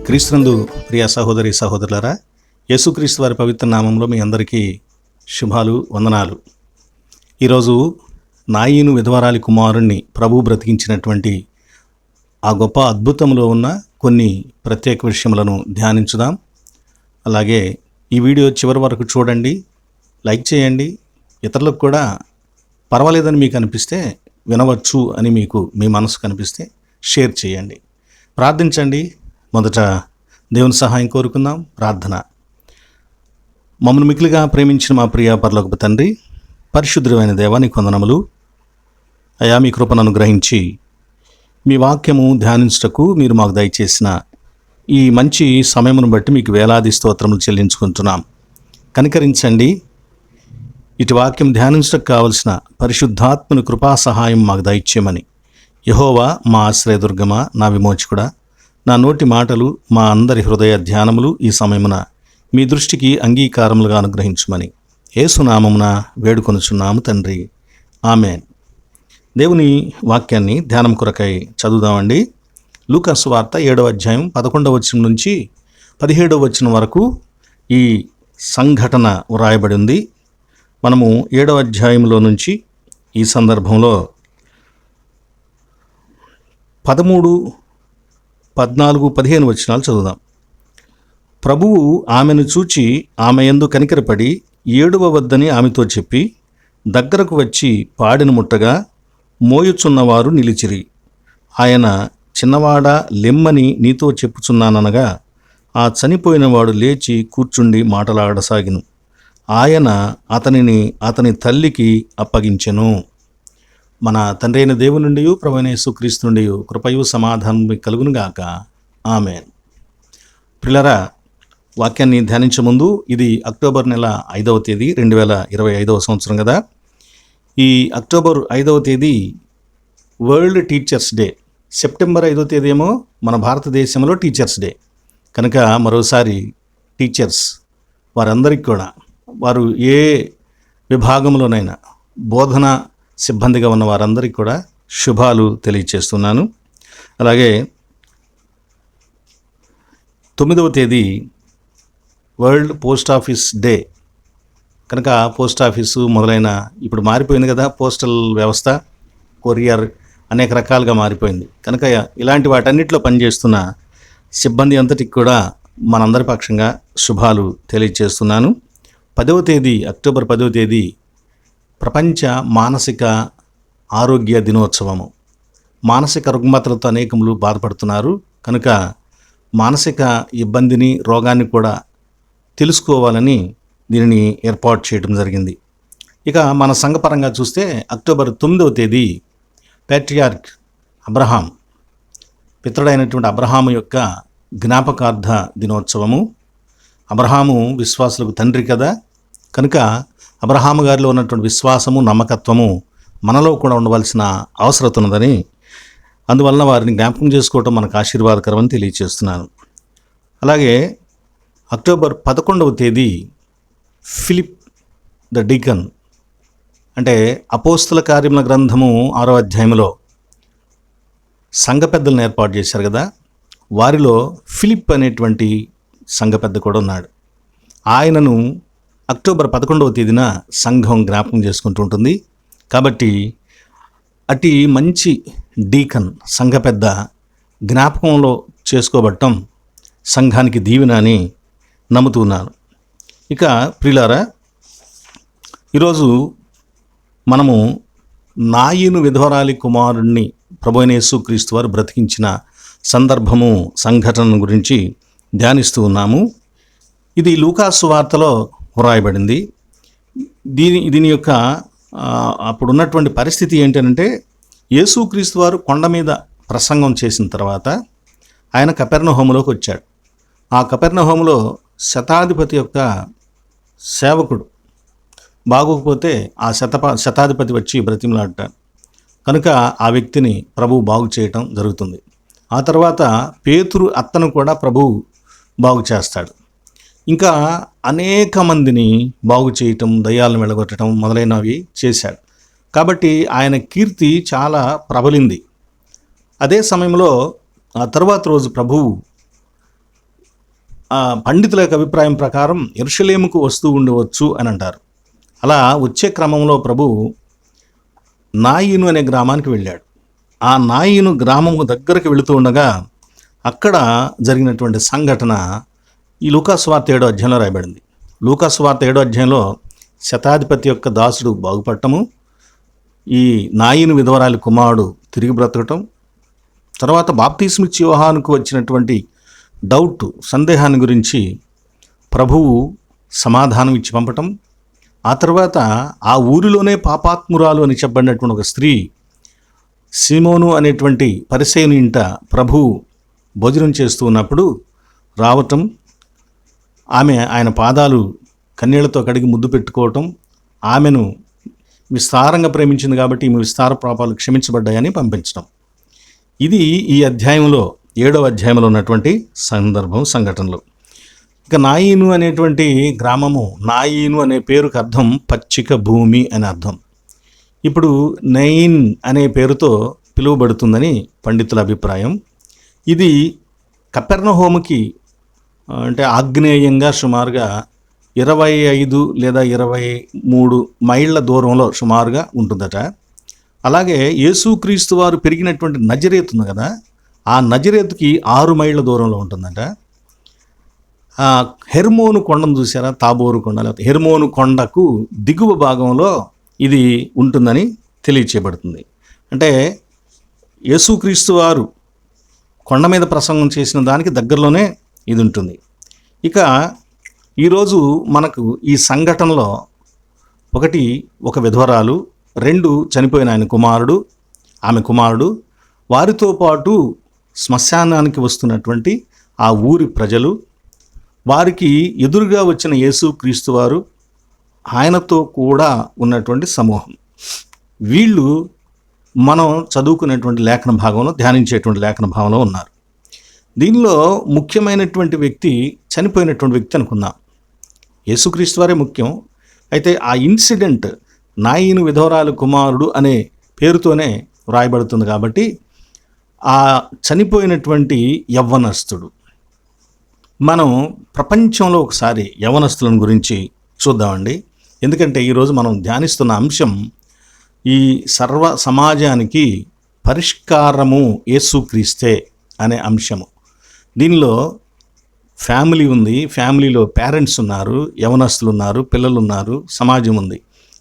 క్రీస్తునందు ప్రియ సహోదరి సహోదరులారా, యేసుక్రీస్తు వారి పవిత్ర నామంలో మీ అందరికీ శుభాలు, వందనాలు. ఈరోజు నాయీను విధవరాలి కుమారుణ్ణి ప్రభు బ్రతికించినటువంటి ఆ గొప్ప అద్భుతంలో ఉన్న కొన్ని ప్రత్యేక విషయములను ధ్యానించుదాం. అలాగే ఈ వీడియో చివరి వరకు చూడండి, లైక్ చేయండి. ఇతరులకు కూడా పర్వాలేదని మీకు అనిపిస్తే, వినవచ్చు అని మీకు మీ మనసు కనిపిస్తే షేర్ చేయండి. ప్రార్థించండి. మొదట దేవుని సహాయం కోరుకుందాం. ప్రార్థన. మమ్మల్ని మిక్కిలిగా ప్రేమించిన మా ప్రియ పరలోకపు తండ్రి, పరిశుద్ధమైన దేవా, నీకు వందనములు. అయా, మీ కృపను అనుగ్రహించి మీ వాక్యము ధ్యానించుటకు మీరు మాకు దయచేసిన ఈ మంచి సమయమును బట్టి మీకు వేలాది స్తోత్రములు చెల్లించుకుంటున్నాం. కనికరించండి. ఇటు వాక్యం ధ్యానించటకు కావలసిన పరిశుద్ధాత్మని కృపా సహాయం మాకు దయచేయమని. యెహోవా మా ఆశ్రయదుర్గమా, నా విమోచకుడా, నా నోటి మాటలు, మా అందరి హృదయ ధ్యానములు ఈ సమయమున మీ దృష్టికి అంగీకారములుగా అనుగ్రహించుమని యేసునామమున వేడుకొనుచున్నాము తండ్రి. ఆమేన్. దేవుని వాక్యాన్ని ధ్యానం కొరకై చదువుదామండి. లూకా సువార్త 7వ అధ్యాయం 11వ వచనం నుంచి 17వ వచనం వరకు ఈ సంఘటన వ్రాయబడి ఉంది. మనము 7వ అధ్యాయంలో నుంచి ఈ సందర్భంలో 13, 14, 15 వచనాలు చదువుదాం. ప్రభువు ఆమెను చూచి ఆమె యందు కనికరపడి ఏడవవద్దని ఆమెతో చెప్పి దగ్గరకు వచ్చి పాడెను ముట్టగా మోయుచున్నవారు నిలిచిరి. ఆయన, చిన్నవాడా, లెమ్మని నీతో చెప్పుచున్నాననగా ఆ చనిపోయినవాడు లేచి కూర్చుండి మాటలాడసాగిను. ఆయన అతనిని అతని తల్లికి అప్పగించెను. మన తండ్రి అయిన దేవుని నుండి, ప్రభువైన యేసుక్రీస్తు నుండి కృపయు సమాధానం కలుగునుగాక. ఆమేన్. ప్రియులారా, వాక్యాన్ని ధ్యానించే ముందు, ఇది అక్టోబర్ నెల 5వ తేదీ 2025వ సంవత్సరం కదా. ఈ అక్టోబర్ 5వ తేదీ వరల్డ్ టీచర్స్ డే. సెప్టెంబర్ 5వ తేదీ ఏమో మన భారతదేశంలో టీచర్స్ డే. కనుక మరోసారి టీచర్స్ వారందరికీ కూడా, వారు ఏ విభాగంలోనైనా బోధన సిబ్బందిగా ఉన్న వారందరికీ కూడా శుభాలు తెలియచేస్తున్నాను. అలాగే 9వ తేదీ వరల్డ్ పోస్ట్ ఆఫీస్ డే. కనుక పోస్ట్ ఆఫీసు మొదలైన, ఇప్పుడు మారిపోయింది కదా పోస్టల్ వ్యవస్థ, కొరియర్ అనేక రకాలుగా మారిపోయింది. కనుక ఇలాంటి వాటన్నిటిలో పనిచేస్తున్న సిబ్బంది అంతటికి కూడా మనందరి పక్షంగా శుభాలు తెలియచేస్తున్నాను. 10వ తేదీ, అక్టోబర్ 10వ తేదీ ప్రపంచ మానసిక ఆరోగ్య దినోత్సవము. మానసిక రుగ్మతలతో అనేకములు బాధపడుతున్నారు. కనుక మానసిక ఇబ్బందిని, రోగాన్ని కూడా తెలుసుకోవాలని దీనిని ఏర్పాటు చేయడం జరిగింది. ఇక మన సంఘపరంగా చూస్తే అక్టోబర్ 9వ తేదీ ప్యాట్రియార్క్ అబ్రహాం, పితరుడైనటువంటి అబ్రహాము యొక్క జ్ఞాపకార్థ దినోత్సవము. అబ్రహాము విశ్వాసులకు తండ్రి కదా. కనుక అబ్రహాము గారిలో ఉన్నటువంటి విశ్వాసము, నమ్మకత్వము మనలో కూడా ఉండవలసిన అవసరం ఉన్నదని, అందువలన వారిని జ్ఞాపకం చేసుకోవటం మనకు ఆశీర్వాదకరమని తెలియజేస్తున్నాను. అలాగే అక్టోబర్ 11వ తేదీ ఫిలిప్ ద డీకన్, అంటే అపోస్తల కార్యముల గ్రంథము 6వ అధ్యాయంలో సంఘ పెద్దలను ఏర్పాటు చేశారు కదా. వారిలో ఫిలిప్ అనేటువంటి సంఘ పెద్ద కూడా ఉన్నాడు. ఆయనను అక్టోబర్ 11వ తేదీన సంఘం జ్ఞాపకం చేసుకుంటూ ఉంటుంది. కాబట్టి అతి మంచి డీకన్, సంఘ పెద్ద జ్ఞాపకంలో చేసుకోబట్టం సంఘానికి దీవెన అని నమ్ముతున్నాను. ఇక ప్రియులారా, ఈరోజు మనము నాయీను విధవరాలి కుమారుణ్ణి ప్రభువైన యేసుక్రీస్తు వారు బ్రతికించిన సందర్భము, సంఘటన గురించి ధ్యానిస్తూ ఉన్నాము. ఇది లూకా సువార్తలో వ్రాయబడింది. దీని యొక్క అప్పుడున్నటువంటి పరిస్థితి ఏంటంటే, యేసుక్రీస్తు వారు కొండ మీద ప్రసంగం చేసిన తర్వాత ఆయన కపెర్నహూములోకి వచ్చాడు. ఆ కపెర్నహూములో శతాధిపతి యొక్క సేవకుడు బాగోకపోతే ఆ శతాధిపతి వచ్చి బ్రతిమలాడతాడు. కనుక ఆ వ్యక్తిని ప్రభువు బాగు చేయటం జరుగుతుంది. ఆ తర్వాత పేతురు అత్తను కూడా ప్రభువు బాగు చేస్తాడు. ఇంకా అనేక మందిని బాగు చేయటం, దయ్యాలను వెళ్ళగొట్టడం మొదలైనవి చేశాడు. కాబట్టి ఆయన కీర్తి చాలా ప్రబలింది. అదే సమయంలో ఆ తర్వాత రోజు ప్రభువు పండితుల యొక్క అభిప్రాయం ప్రకారం యెరూషలేముకు వస్తూ ఉండవచ్చు అని అంటారు. అలా వచ్చే క్రమంలో ప్రభువు నాయీను అనే గ్రామానికి వెళ్ళాడు. ఆ నాయీను గ్రామము దగ్గరకు వెళుతూ ఉండగా అక్కడ జరిగినటువంటి సంఘటన ఈ లూకాసు వార్త 7వ అధ్యాయంలో రాయబడింది. లూకాసు వార్త 7వ అధ్యాయంలో శతాధిపతి యొక్క దాసుడు బాగుపడటము, ఈ నాయీను విధవరాలి కుమారుడు తిరిగి బ్రతకటం, తర్వాత బాప్తిస్మిచ్చి యోహానుకు వచ్చినటువంటి సందేహాన్ని గురించి ప్రభువు సమాధానం ఇచ్చి పంపటం, ఆ తర్వాత ఆ ఊరిలోనే పాపాత్మురాలు అని చెప్పబడినటువంటి ఒక స్త్రీ సీమోను అనేటువంటి పరిసయ్యుని ఇంట ప్రభువు భోజనం చేస్తూ ఉన్నప్పుడు రావటం, ఆయన పాదాలు కన్నీళ్లతో కడిగి ముద్దు పెట్టుకోవటం, ఆమెను విస్తారంగా ప్రేమించింది కాబట్టి ఈమె విస్తార పాపాలు క్షమించబడ్డాయని పంపించడం. ఇది ఈ అధ్యాయంలో 7వ అధ్యాయంలో ఉన్నటువంటి సంఘటనలు. ఇక నాయీను అనేటువంటి గ్రామము, నాయీను అనే పేరుకు అర్థం పచ్చిక భూమి అని అర్థం. ఇప్పుడు నయీన్ అనే పేరుతో పిలువబడుతుందని పండితుల అభిప్రాయం. ఇది కపెర్నహూముకి అంటే ఆగ్నేయంగా సుమారుగా 25 లేదా 23 మైళ్ళ దూరంలో సుమారుగా ఉంటుందట. అలాగే యేసుక్రీస్తు వారు పెరిగినటువంటి నజరేతు ఉంది కదా, ఆ నజరేతుకి 6 మైళ్ళ దూరంలో ఉంటుందట. హెర్మోను కొండను చూసారా, తాబోరు కొండ, లేకపోతే హెర్మోను కొండకు దిగువ భాగంలో ఇది ఉంటుందని తెలియచేయబడుతుంది. అంటే యేసుక్రీస్తు వారు కొండ మీద ప్రసంగం చేసిన దానికి దగ్గరలోనే ఇది ఉంటుంది. ఇక ఈరోజు మనకు ఈ సంఘటనలో ఒక విధవరాలు, 2 చనిపోయిన ఆమె కుమారుడు, వారితో పాటు శ్మశానానికి వస్తున్నటువంటి ఆ ఊరి ప్రజలు, వారికి ఎదురుగా వచ్చిన యేసుక్రీస్తు వారు, ఆయనతో కూడా ఉన్నటువంటి సమూహం, వీళ్ళు మనం చదువుకునేటువంటి లేఖన భాగంలో, ధ్యానించేటువంటి లేఖన భాగంలో ఉన్నారు. దీనిలో ముఖ్యమైనటువంటి వ్యక్తి చనిపోయినటువంటి వ్యక్తి అనుకుందాం. యేసుక్రీస్తు వారే ముఖ్యం. అయితే ఆ ఇన్సిడెంట్ నాయీను విధవరాలు కుమారుడు అనే పేరుతోనే వ్రాయబడుతుంది కాబట్టి ఆ చనిపోయినటువంటి యవ్వనస్తుడు, మనం ప్రపంచంలో ఒకసారి యవ్వనస్తులను గురించి చూద్దామండి. ఎందుకంటే ఈరోజు మనం ధ్యానిస్తున్న అంశం ఈ సర్వ సమాజానికి పరిష్కారము యేసుక్రీస్తే అనే అంశము. దీనిలో ఫ్యామిలీ ఉంది, ఫ్యామిలీలో పేరెంట్స్ ఉన్నారు, యవనస్తులు ఉన్నారు, పిల్లలు ఉన్నారు, సమాజం ఉంది.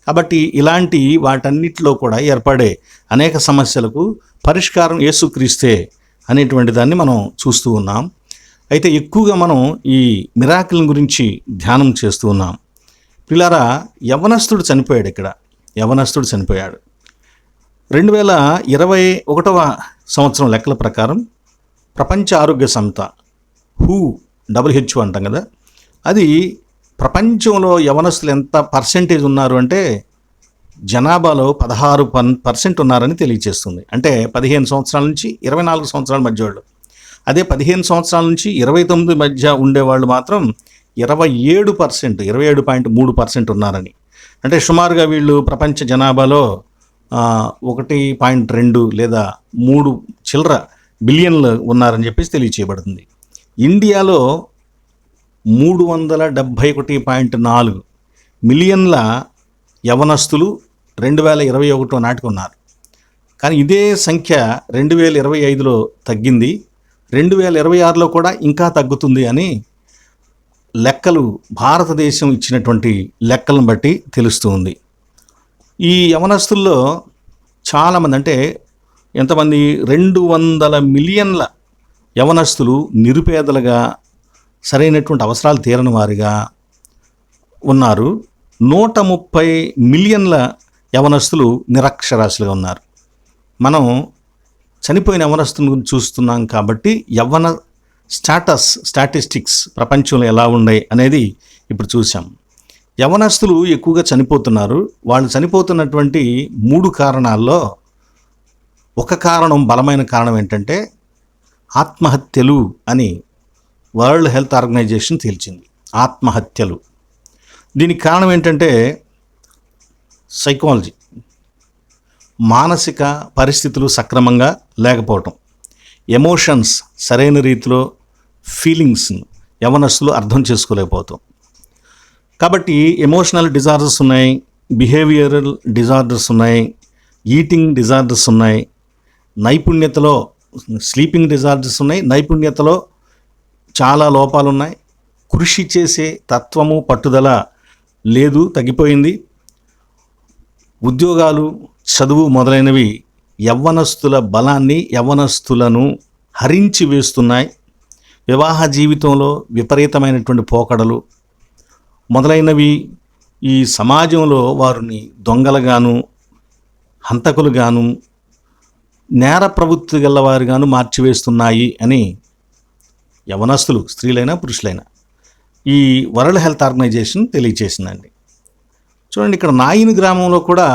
కాబట్టి ఇలాంటి వాటన్నిటిలో కూడా ఏర్పడే అనేక సమస్యలకు పరిష్కారం యేసుక్రీస్తే అనేటువంటి దాన్ని మనం చూస్తూ ఉన్నాం. అయితే ఎక్కువగా మనం ఈ మిరాకిల్ గురించి ధ్యానం చేస్తూ ఉన్నాం. పిల్లారా, యవనస్తుడు చనిపోయాడు. ఇక్కడ యవనస్తుడు చనిపోయాడు. 2021వ సంవత్సరం లెక్కల ప్రకారం ప్రపంచ ఆరోగ్య సంస్థ WHO అంటాం కదా, అది ప్రపంచంలో యవనస్తులు ఎంత పర్సెంటేజ్ ఉన్నారు అంటే జనాభాలో 16% ఉన్నారని తెలియజేస్తుంది. అంటే 15 సంవత్సరాల నుంచి 24 సంవత్సరాల మధ్య వాళ్ళు. అదే 15 సంవత్సరాల నుంచి 29 మధ్య ఉండేవాళ్ళు మాత్రం 27%, 27.3% ఉన్నారని. అంటే సుమారుగా వీళ్ళు ప్రపంచ జనాభాలో 1.2 లేదా 3 చిల్లర బిలియన్లు ఉన్నారని చెప్పేసి తెలియచేయబడుతుంది. ఇండియాలో 371.4 మిలియన్ల యవనస్తులు 2021 నాటికి ఉన్నారు. కానీ ఇదే సంఖ్య 2025లో తగ్గింది. 2026లో కూడా ఇంకా తగ్గుతుంది అని లెక్కలు, భారతదేశం ఇచ్చినటువంటి లెక్కలను బట్టి తెలుస్తూ ఉంది. ఈ యవనస్తుల్లో చాలామంది, అంటే ఎంతమంది, 200 మిలియన్ల యవనస్తులు నిరుపేదలుగా, సరైనటువంటి అవసరాలు తీరని వారిగా ఉన్నారు. 130 మిలియన్ల యవనస్తులు నిరక్షరాస్యులుగా ఉన్నారు. మనం చనిపోయిన యవనస్తులను గురించి చూస్తున్నాం కాబట్టి యవ్వన స్టాటిస్టిక్స్ ప్రపంచంలో ఎలా ఉన్నాయి అనేది ఇప్పుడు చూసాం. యవనస్తులు ఎక్కువగా చనిపోతున్నారు. వాళ్ళు చనిపోతున్నటువంటి 3 కారణాల్లో ఒక కారణం, బలమైన కారణం ఏంటంటే ఆత్మహత్యలు అని వరల్డ్ హెల్త్ ఆర్గనైజేషన్ తేల్చింది. ఆత్మహత్యలు. దీనికి కారణం ఏంటంటే సైకాలజీ, మానసిక పరిస్థితులు సక్రమంగా లేకపోవటం, ఎమోషన్స్ సరైన రీతిలో, ఫీలింగ్స్ యవనస్తులు అర్థం చేసుకోలేకపోతాం. కాబట్టి ఎమోషనల్ డిజార్డర్స్ ఉన్నాయి, బిహేవియరల్ డిజార్డర్స్ ఉన్నాయి, ఈటింగ్ డిజార్డర్స్ ఉన్నాయి, నైపుణ్యతలో స్లీపింగ్ డిజార్డర్స్ ఉన్నాయి, నైపుణ్యతలో చాలా లోపాలు ఉన్నాయి, కృషి చేసే తత్వము పట్టుదల లేదు, తగ్గిపోయింది, ఉద్యోగాలు చదువు మొదలైనవి యవ్వనస్తుల బలాన్ని యవ్వనస్తులను హరించి వేస్తున్నాయి, వివాహ జీవితంలో విపరీతమైనటువంటి పోకడలు మొదలైనవి ఈ సమాజంలో వారిని దొంగలుగాను హంతకులుగాను నేర ప్రవృత్తి గలవారుగాను మార్చివేస్తున్నాయి అని యవనస్తులు స్త్రీలైనా పురుషులైనా ఈ వరల్డ్ హెల్త్ ఆర్గనైజేషన్ తెలియజేసిందండి. చూడండి, ఇక్కడ నాయిని గ్రామంలో కూడా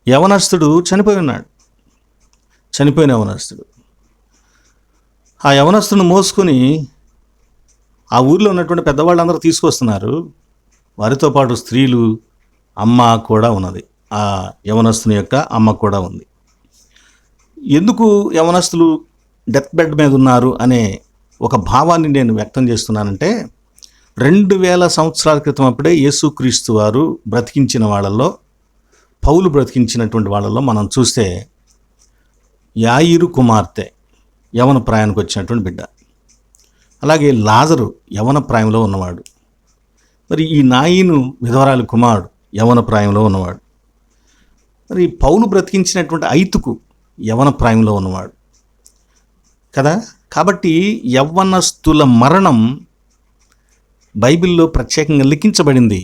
యవనస్తుడు చనిపోయి ఉన్నాడు. చనిపోయిన యవనస్తుడు ఆ యవనస్తుని మోసుకొని ఆ ఊరిలో ఉన్నటువంటి పెద్దవాళ్ళందరూ తీసుకొస్తున్నారు. వారితో పాటు స్త్రీలు, అమ్మ కూడా ఉన్నది. ఆ యవనస్తుని యొక్క అమ్మ కూడా ఉంది. ఎందుకు యవనస్తులు డెత్ బెడ్ మీద ఉన్నారు అనే ఒక భావాన్ని నేను వ్యక్తం చేస్తున్నానంటే, 2000 సంవత్సరాల క్రితం అప్పుడే యేసుక్రీస్తు వారు బ్రతికించిన వాళ్ళల్లో, పౌలు బ్రతికించినటువంటి వాళ్ళల్లో మనం చూస్తే యాయిరు కుమార్తె యవన ప్రాయానికి వచ్చినటువంటి బిడ్డ, అలాగే లాజరు యవన ప్రాయంలో ఉన్నవాడు, మరి ఈ నాయిను విధవరాలి కుమారుడు యవన ప్రాయంలో ఉన్నవాడు, మరి పౌలు బ్రతికించినటువంటి ఐతుకు యవన ప్రాయంలో ఉన్నవాడు కదా. కాబట్టి యవ్వనస్తుల మరణం బైబిల్లో ప్రత్యేకంగా లిఖించబడింది.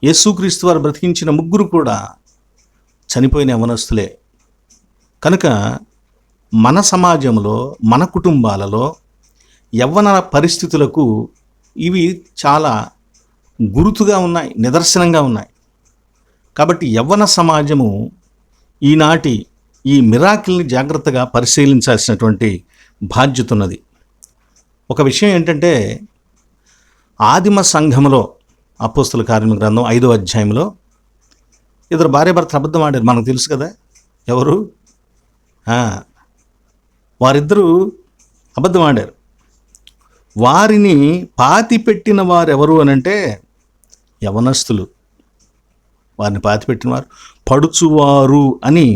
యేసుక్రీస్తు వారు బ్రతికించిన ముగ్గురు కూడా చనిపోయిన యవనస్తులే. కనుక మన సమాజంలో, మన కుటుంబాలలో యవ్వన పరిస్థితులకు ఇవి చాలా గురుతుగా ఉన్నాయి, నిదర్శనంగా ఉన్నాయి. కాబట్టి యవ్వన సమాజము ఈనాటి ఈ మిరాకిల్ని జాగ్రత్తగా పరిశీలించాల్సినటువంటి బాధ్యత ఉన్నది. ఒక విషయం ఏంటంటే, ఆదిమ సంఘములో అపోస్తల కార్యముల గ్రంథం 5వ అధ్యాయంలో ఇద్దరు భార్యాభర్తలు అబద్ధం ఆడారు. మనకు తెలుసు కదా ఎవరు. వారిద్దరూ అబద్ధం ఆడారు. వారిని పాతిపెట్టిన వారు ఎవరు అనంటే యవనస్తులు. వారిని పాతిపెట్టిన వారు పడుచువారు అని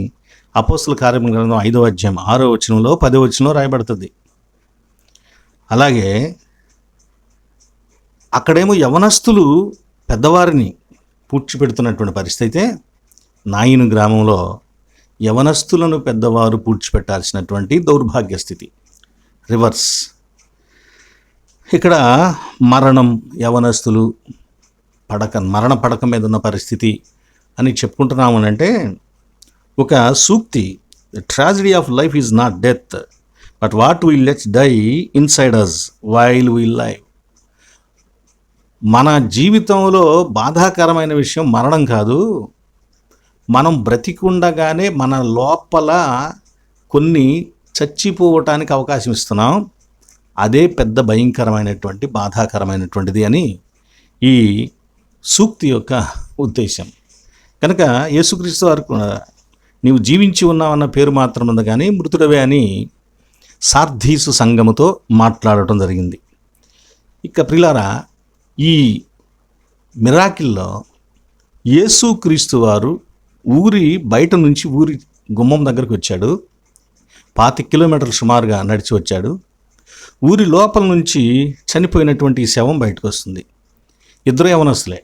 అపోస్తల కార్యముల గ్రంథం 5వ అధ్యాయం 6వ వచనంలో 10వ వచనంలో రాయబడుతుంది. అలాగే అక్కడేమో యవనస్తులు పెద్దవారిని పూడ్చిపెడుతున్నటువంటి పరిస్థితి అయితే, నాయిను గ్రామంలో యవనస్తులను పెద్దవారు పూడ్చిపెట్టాల్సినటువంటి దౌర్భాగ్య స్థితి, రివర్స్. ఇక్కడ మరణం, యవనస్తులు మరణ పడక మీద ఉన్న పరిస్థితి అని చెప్పుకుంటున్నాము అంటే, ఒక సూక్తి, the tragedy of life is not death but what we let's die inside us while we live. మన జీవితంలో బాధాకరమైన విషయం మరణం కాదు, మనం బ్రతికుండగానే మన లోపల కొన్ని చచ్చిపోవటానికి అవకాశం ఇస్తున్నాం. అదే పెద్ద భయంకరమైనటువంటి బాధాకరమైనటువంటిది అని ఈ సూక్తి యొక్క ఉద్దేశం. కనుక యేసుక్రీస్తు వారు నీవు జీవించి ఉన్నావన్న పేరు మాత్రం ఉంది కానీ మృతుడవే అని సార్ధీసు సంఘముతో మాట్లాడటం జరిగింది. ఇక ప్రియులారా, ఈ మిరాకిల్లో యేసుక్రీస్తు వారు ఊరి బయట నుంచి ఊరి గుమ్మం దగ్గరికి వచ్చాడు. 25 కిలోమీటర్లు సుమారుగా నడిచి వచ్చాడు. ఊరి లోపల నుంచి చనిపోయినటువంటి శవం బయటకు వస్తుంది. ఇద్దరు యవనస్తులే.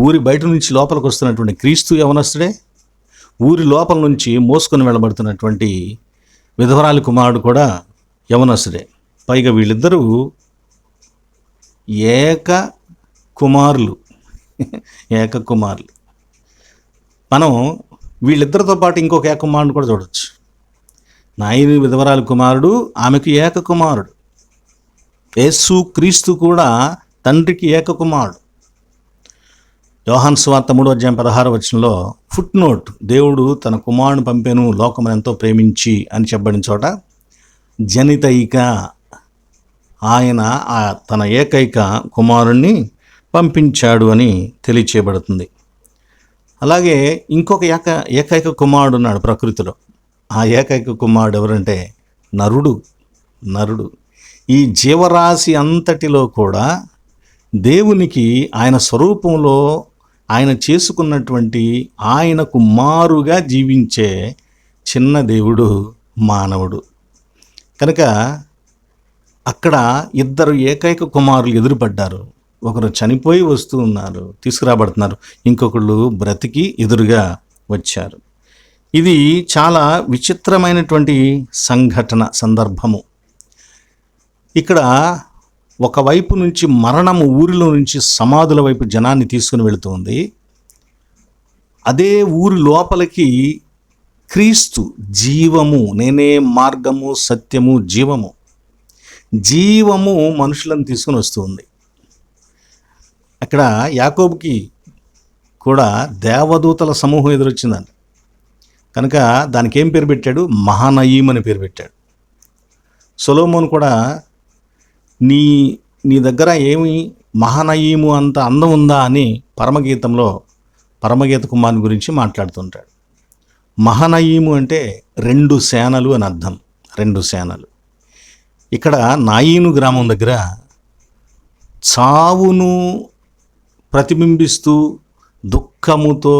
ఊరి బయట నుంచి లోపలికి వస్తున్నటువంటి క్రీస్తు యవనస్తుడే, ఊరి లోపల నుంచి మోసుకొని వెళ్ళబడుతున్నటువంటి విధవరాలి కుమారుడు కూడా యవనస్తుడే. పైగా వీళ్ళిద్దరూ ఏక కుమారులు. మనం వీళ్ళిద్దరితో పాటు ఇంకొక ఏక కుమారుడు కూడా చూడవచ్చు. నాయని విధవరాలి కుమారుడు, ఆమెకు ఏక కుమారుడు. యేసు క్రీస్తు కూడా తండ్రికి ఏక కుమారుడు. యోహాను సువార్త 3వ అధ్యాయం 16వ వచనంలో ఫుట్ నోట్, దేవుడు తన కుమారుని పంపెను లోకమును ఎంతో ప్రేమించి అని చెప్పబడిన చోట జనితైక, ఆయన తన ఏకైక కుమారుణ్ణి పంపించాడు అని తెలియచేయబడుతుంది. అలాగే ఇంకొక ఏకైక కుమారుడు ఉన్నాడు ప్రకృతిలో. ఆ ఏకైక కుమారుడు ఎవరంటే నరుడు. ఈ జీవరాశి అంతటిలో కూడా దేవునికి ఆయన స్వరూపంలో ఆయన చేసుకున్నటువంటి ఆయనకు మారుగా జీవించే చిన్న దేవుడు మానవుడు. కనుక అక్కడ ఇద్దరు ఏకైక కుమారులు ఎదురుపడ్డారు. ఒకరు చనిపోయి వస్తూ ఉన్నారు, తీసుకురాబడుతున్నారు, ఇంకొకళ్ళు బ్రతికి ఎదురుగా వచ్చారు. ఇది చాలా విచిత్రమైనటువంటి సందర్భము. ఇక్కడ ఒకవైపు నుంచి మరణము ఊరిలో నుంచి సమాధుల వైపు జనాన్ని తీసుకుని వెళుతుంది. అదే ఊరి లోపలికి క్రీస్తు జీవము, నేనే మార్గము సత్యము జీవము మనుషులను తీసుకుని వస్తుంది. అక్కడ యాకోబుకి కూడా దేవదూతల సమూహం ఎదురొచ్చిందంట. కనుక దానికి ఏం పేరు పెట్టాడు? మహానయీం అని పేరు పెట్టాడు. సొలొమోను కూడా నీ దగ్గర ఏమి మహానయీము అంత అందం ఉందా అని పరమగీత కుమారుని గురించి మాట్లాడుతుంటాడు. మహానయీము అంటే 2 సేనలు అని అర్థం. 2 సేనలు. ఇక్కడ నాయీను గ్రామం దగ్గర చావును ప్రతిబింబిస్తూ దుఃఖముతో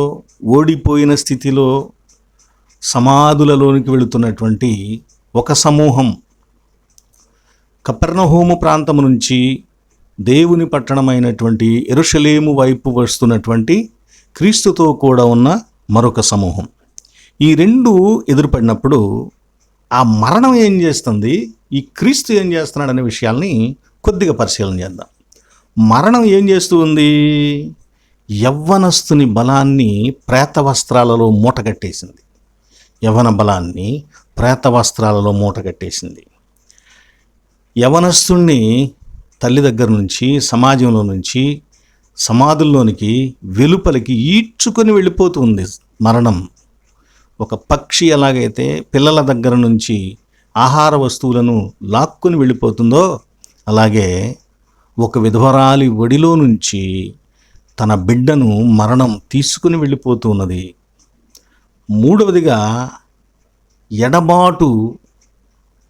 ఓడిపోయిన స్థితిలో సమాధులలోనికి వెళుతున్నటువంటి ఒక సమూహం, కపెర్నహూము ప్రాంతము నుంచి దేవుని పట్టణమైనటువంటి యెరూషలేము వైపు వస్తున్నటువంటి క్రీస్తుతో కూడా ఉన్న మరొక సమూహం. ఈ 2 ఎదురుపడినప్పుడు ఆ మరణం ఏం చేస్తుంది, ఈ క్రీస్తు ఏం చేస్తున్నాడు అనే విషయాల్ని కొద్దిగా పరిశీలన చేద్దాం. మరణం ఏం చేస్తూ ఉంది? యవ్వనస్తుని బలాన్ని ప్రేత వస్త్రాలలో మూటగట్టేసింది. యవ్వన బలాన్ని ప్రేత వస్త్రాలలో మూటగట్టేసింది. యవనస్తుణ్ణి తల్లి దగ్గర నుంచి, సమాజంలో నుంచి, సమాధుల్లోనికి వెలుపలికి ఈడ్చుకొని వెళ్ళిపోతుంది మరణం. ఒక పక్షి ఎలాగైతే పిల్లల దగ్గర నుంచి ఆహార వస్తువులను లాక్కొని వెళ్ళిపోతుందో, అలాగే ఒక విధవరాలి ఒడిలో నుంచి తన బిడ్డను మరణం తీసుకుని వెళ్ళిపోతూ ఉన్నది. మూడవదిగా ఎడబాటు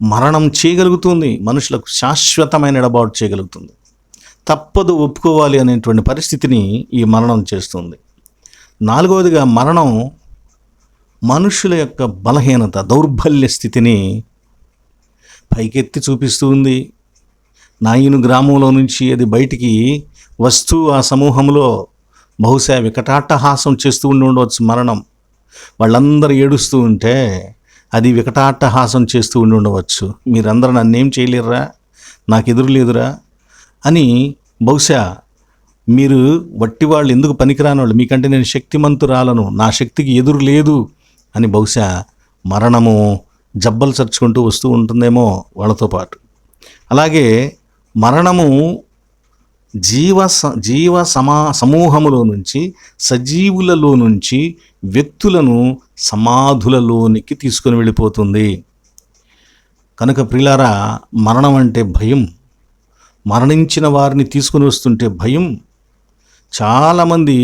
మరణం చేయగలుగుతుంది. మనుషులకు శాశ్వతమైన ఎడబాటు చేయగలుగుతుంది. తప్పదు, ఒప్పుకోవాలి అనేటువంటి పరిస్థితిని ఈ మరణం చేస్తుంది. 4వదిగా మరణం మనుషుల యొక్క బలహీనత, దౌర్బల్య స్థితిని పైకెత్తి చూపిస్తూ ఉంది. నాయీను గ్రామంలో నుంచి అది బయటికి వస్తూ ఆ సమూహంలో బహుశా వికటాట్టహాసం చేస్తూ ఉండవచ్చు. మరణం వాళ్ళందరూ ఏడుస్తూ ఉంటే అది వికటాట్టహాసం చేస్తూ ఉండవచ్చు. మీరందరూ నన్నేం చేయలేరురా, నాకు ఎదురు లేదురా అని, బహుశా మీరు వట్టి వాళ్ళు, ఎందుకు పనికిరాని వాళ్ళు, మీకంటే నేను శక్తిమంతురాలను, నా శక్తికి ఎదురు లేదు అని బహుశా మరణము జబ్బలు చర్చుకుంటూ వస్తూ ఉంటుందేమో వాళ్ళతో పాటు. అలాగే మరణము సమూహములో నుంచి, సజీవులలో నుంచి వ్యక్తులను సమాధులలోనికి తీసుకొని వెళ్ళిపోతుంది. కనుక ప్రియులారా, మరణం అంటే భయం. మరణించిన వారిని తీసుకుని వస్తుంటే భయం. చాలామంది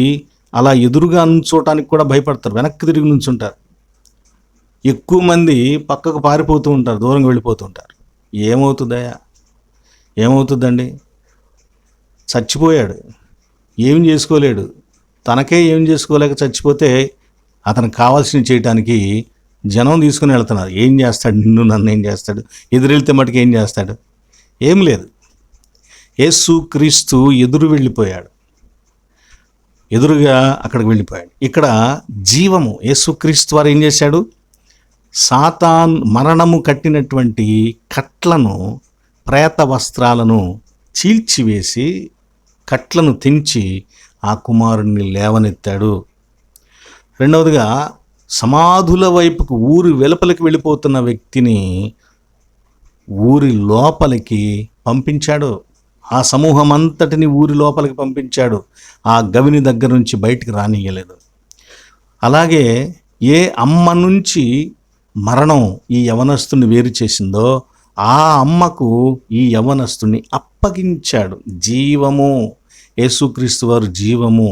అలా ఎదురుగా నుంచోటానికి కూడా భయపడతారు, వెనక్కి తిరిగి నుంచుంటారు. ఎక్కువ మంది పక్కకు పారిపోతూ ఉంటారు, దూరంగా వెళ్ళిపోతూ ఉంటారు. ఏమవుతుందండి? చచ్చిపోయాడు, ఏం చేసుకోలేడు, తనకే ఏం చేసుకోలేక చచ్చిపోతే అతనికి కావాల్సింది చేయటానికి జనం తీసుకుని వెళ్తున్నారు. ఏం చేస్తాడు? నన్ను ఏం చేస్తాడు? ఎదురెళ్తే మటుకు ఏం చేస్తాడు? ఏం లేదు. యేసుక్రీస్తు వెళ్ళిపోయాడు, ఎదురుగా అక్కడికి వెళ్ళిపోయాడు. ఇక్కడ జీవము, యేసుక్రీస్తు వారు ఏం చేశాడు? మరణము కట్టినటువంటి కట్లను, ప్రేత వస్త్రాలను చీల్చివేసి కట్లను తెంచి ఆ కుమారుణ్ణి లేవనెత్తాడు. 2వదిగా సమాధుల వైపుకు, ఊరి వెలుపలికి వెళ్ళిపోతున్న వ్యక్తిని ఊరి లోపలికి పంపించాడు. ఆ సమూహం అంతటిని ఊరి లోపలికి పంపించాడు. ఆ గవిని దగ్గర నుంచి బయటికి రానియలేదు. అలాగే ఏ అమ్మ నుంచి మరణం ఈ యవనస్తుని వేరు చేసిందో ఆ అమ్మకు ఈ యవనస్తుని అప్పగించాడు. జీవము, యేసుక్రీస్తు వారు జీవము.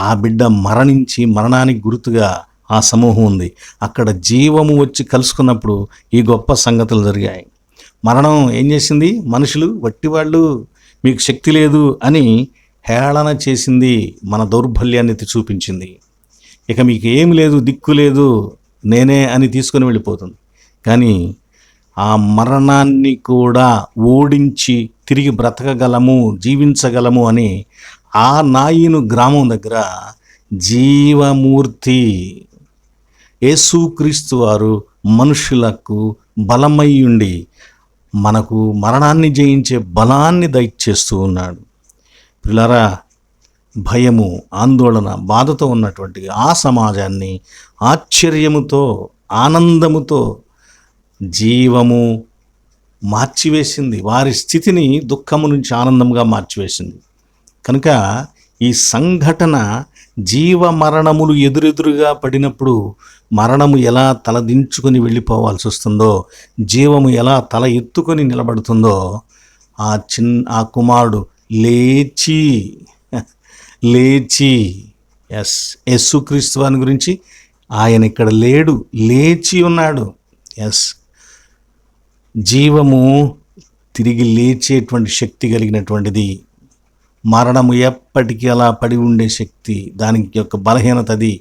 ఆ బిడ్డ మరణించి, మరణానికి గుర్తుగా ఆ సమూహం ఉంది. అక్కడ జీవము వచ్చి కలుసుకున్నప్పుడు ఈ గొప్ప సంగతులు జరిగాయి. మరణం ఏం చేసింది? మనుషులు వట్టివాళ్ళు, మీకు శక్తి లేదు అని హేళన చేసింది, మన దౌర్బల్యాన్ని ఎత్తి చూపించింది. ఇక మీకు ఏమి లేదు, దిక్కు లేదు, నేనే అని తీసుకొని వెళ్ళిపోతుంది. కానీ ఆ మరణాన్ని కూడా ఓడించి తిరిగి బ్రతకగలము, జీవించగలము అని ఆ నాయీను గ్రామం దగ్గర జీవమూర్తి యేసుక్రీస్తు వారు మనుషులకు బలమై ఉండి మనకు మరణాన్ని జయించే బలాన్ని దయచేస్తూ ఉన్నాడు. పిల్లరా, భయము, ఆందోళన, బాధతో ఉన్నటువంటి ఆ సమాజాన్ని ఆశ్చర్యముతో, ఆనందముతో జీవము మార్చివేసింది. వారి స్థితిని దుఃఖము నుంచి ఆనందంగా మార్చివేసింది. కనుక ఈ సంఘటన జీవ మరణములు ఎదురెదురుగా పడినప్పుడు మరణము ఎలా తలదించుకొని వస్తుందో, జీవము ఎలా తల ఎత్తుకొని నిలబడుతుందో, ఆ కుమారుడు లేచి యేసుక్రీస్తు వారి గురించి ఆయన ఇక్కడ లేడు, లేచి ఉన్నాడు. జీవము తిరిగి లేచేటువంటి శక్తి కలిగినటువంటిది. మరణము ఎప్పటికీ అలా పడి ఉండే శక్తి, దానికి యొక్క బలహీనత అది.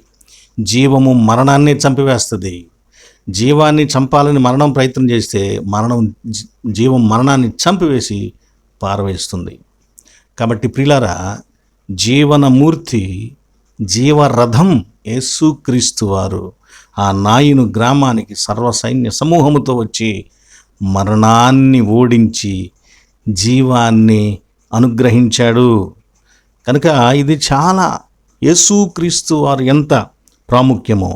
జీవము మరణాన్ని చంపివేస్తుంది. జీవాన్ని చంపాలని మరణం ప్రయత్నం చేస్తే జీవం మరణాన్ని చంపివేసి పారవేస్తుంది. కాబట్టి ప్రియులారా, జీవనమూర్తి, జీవరథం యేసుక్రీస్తు వారు ఆ నాయీను గ్రామానికి సర్వసైన్య సమూహముతో వచ్చి మరణాన్ని ఓడించి జీవాన్ని అనుగ్రహించాడు. కనుక ఇది చాలా యేసుక్రీస్తు వారు ఎంత ప్రాముఖ్యమో.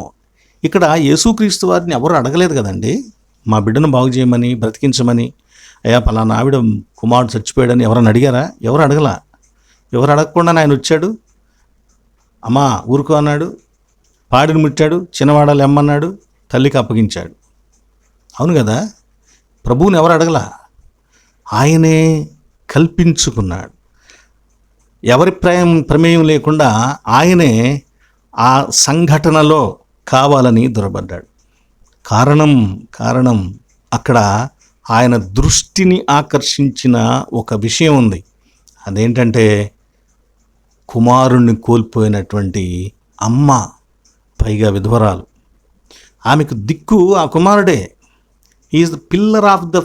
ఇక్కడ యేసుక్రీస్తు వారిని ఎవరు అడగలేదు కదండి, మా బిడ్డను బాగు చేయమని, బ్రతికించమని. అయ్యా పలానా ఆవిడ కుమారుడు చచ్చిపోయాడని ఎవరన్నా అడిగారా? ఎవరు అడగలా. ఎవరు అడగకుండా ఆయన వచ్చాడు. అమ్మా ఊరుకో అన్నాడు, పాడిని ముట్టాడు, చిన్నవాడాలు ఎమ్మన్నాడు, తల్లికి అప్పగించాడు. అవును కదా, ప్రభువుని ఎవరు అడగలా, ఆయనే కల్పించుకున్నాడు. ఎవరి ప్రమేయం లేకుండా ఆయనే ఆ సంఘటనలో కావాలని దొరబడ్డాడు. కారణం అక్కడ ఆయన దృష్టిని ఆకర్షించిన ఒక విషయం ఉంది. అదేంటంటే కుమారుణ్ణి కోల్పోయినటువంటి అమ్మ, పైగా విధవరాలు. ఆమెకు దిక్కు ఆ కుమారుడే. Is the pillar of the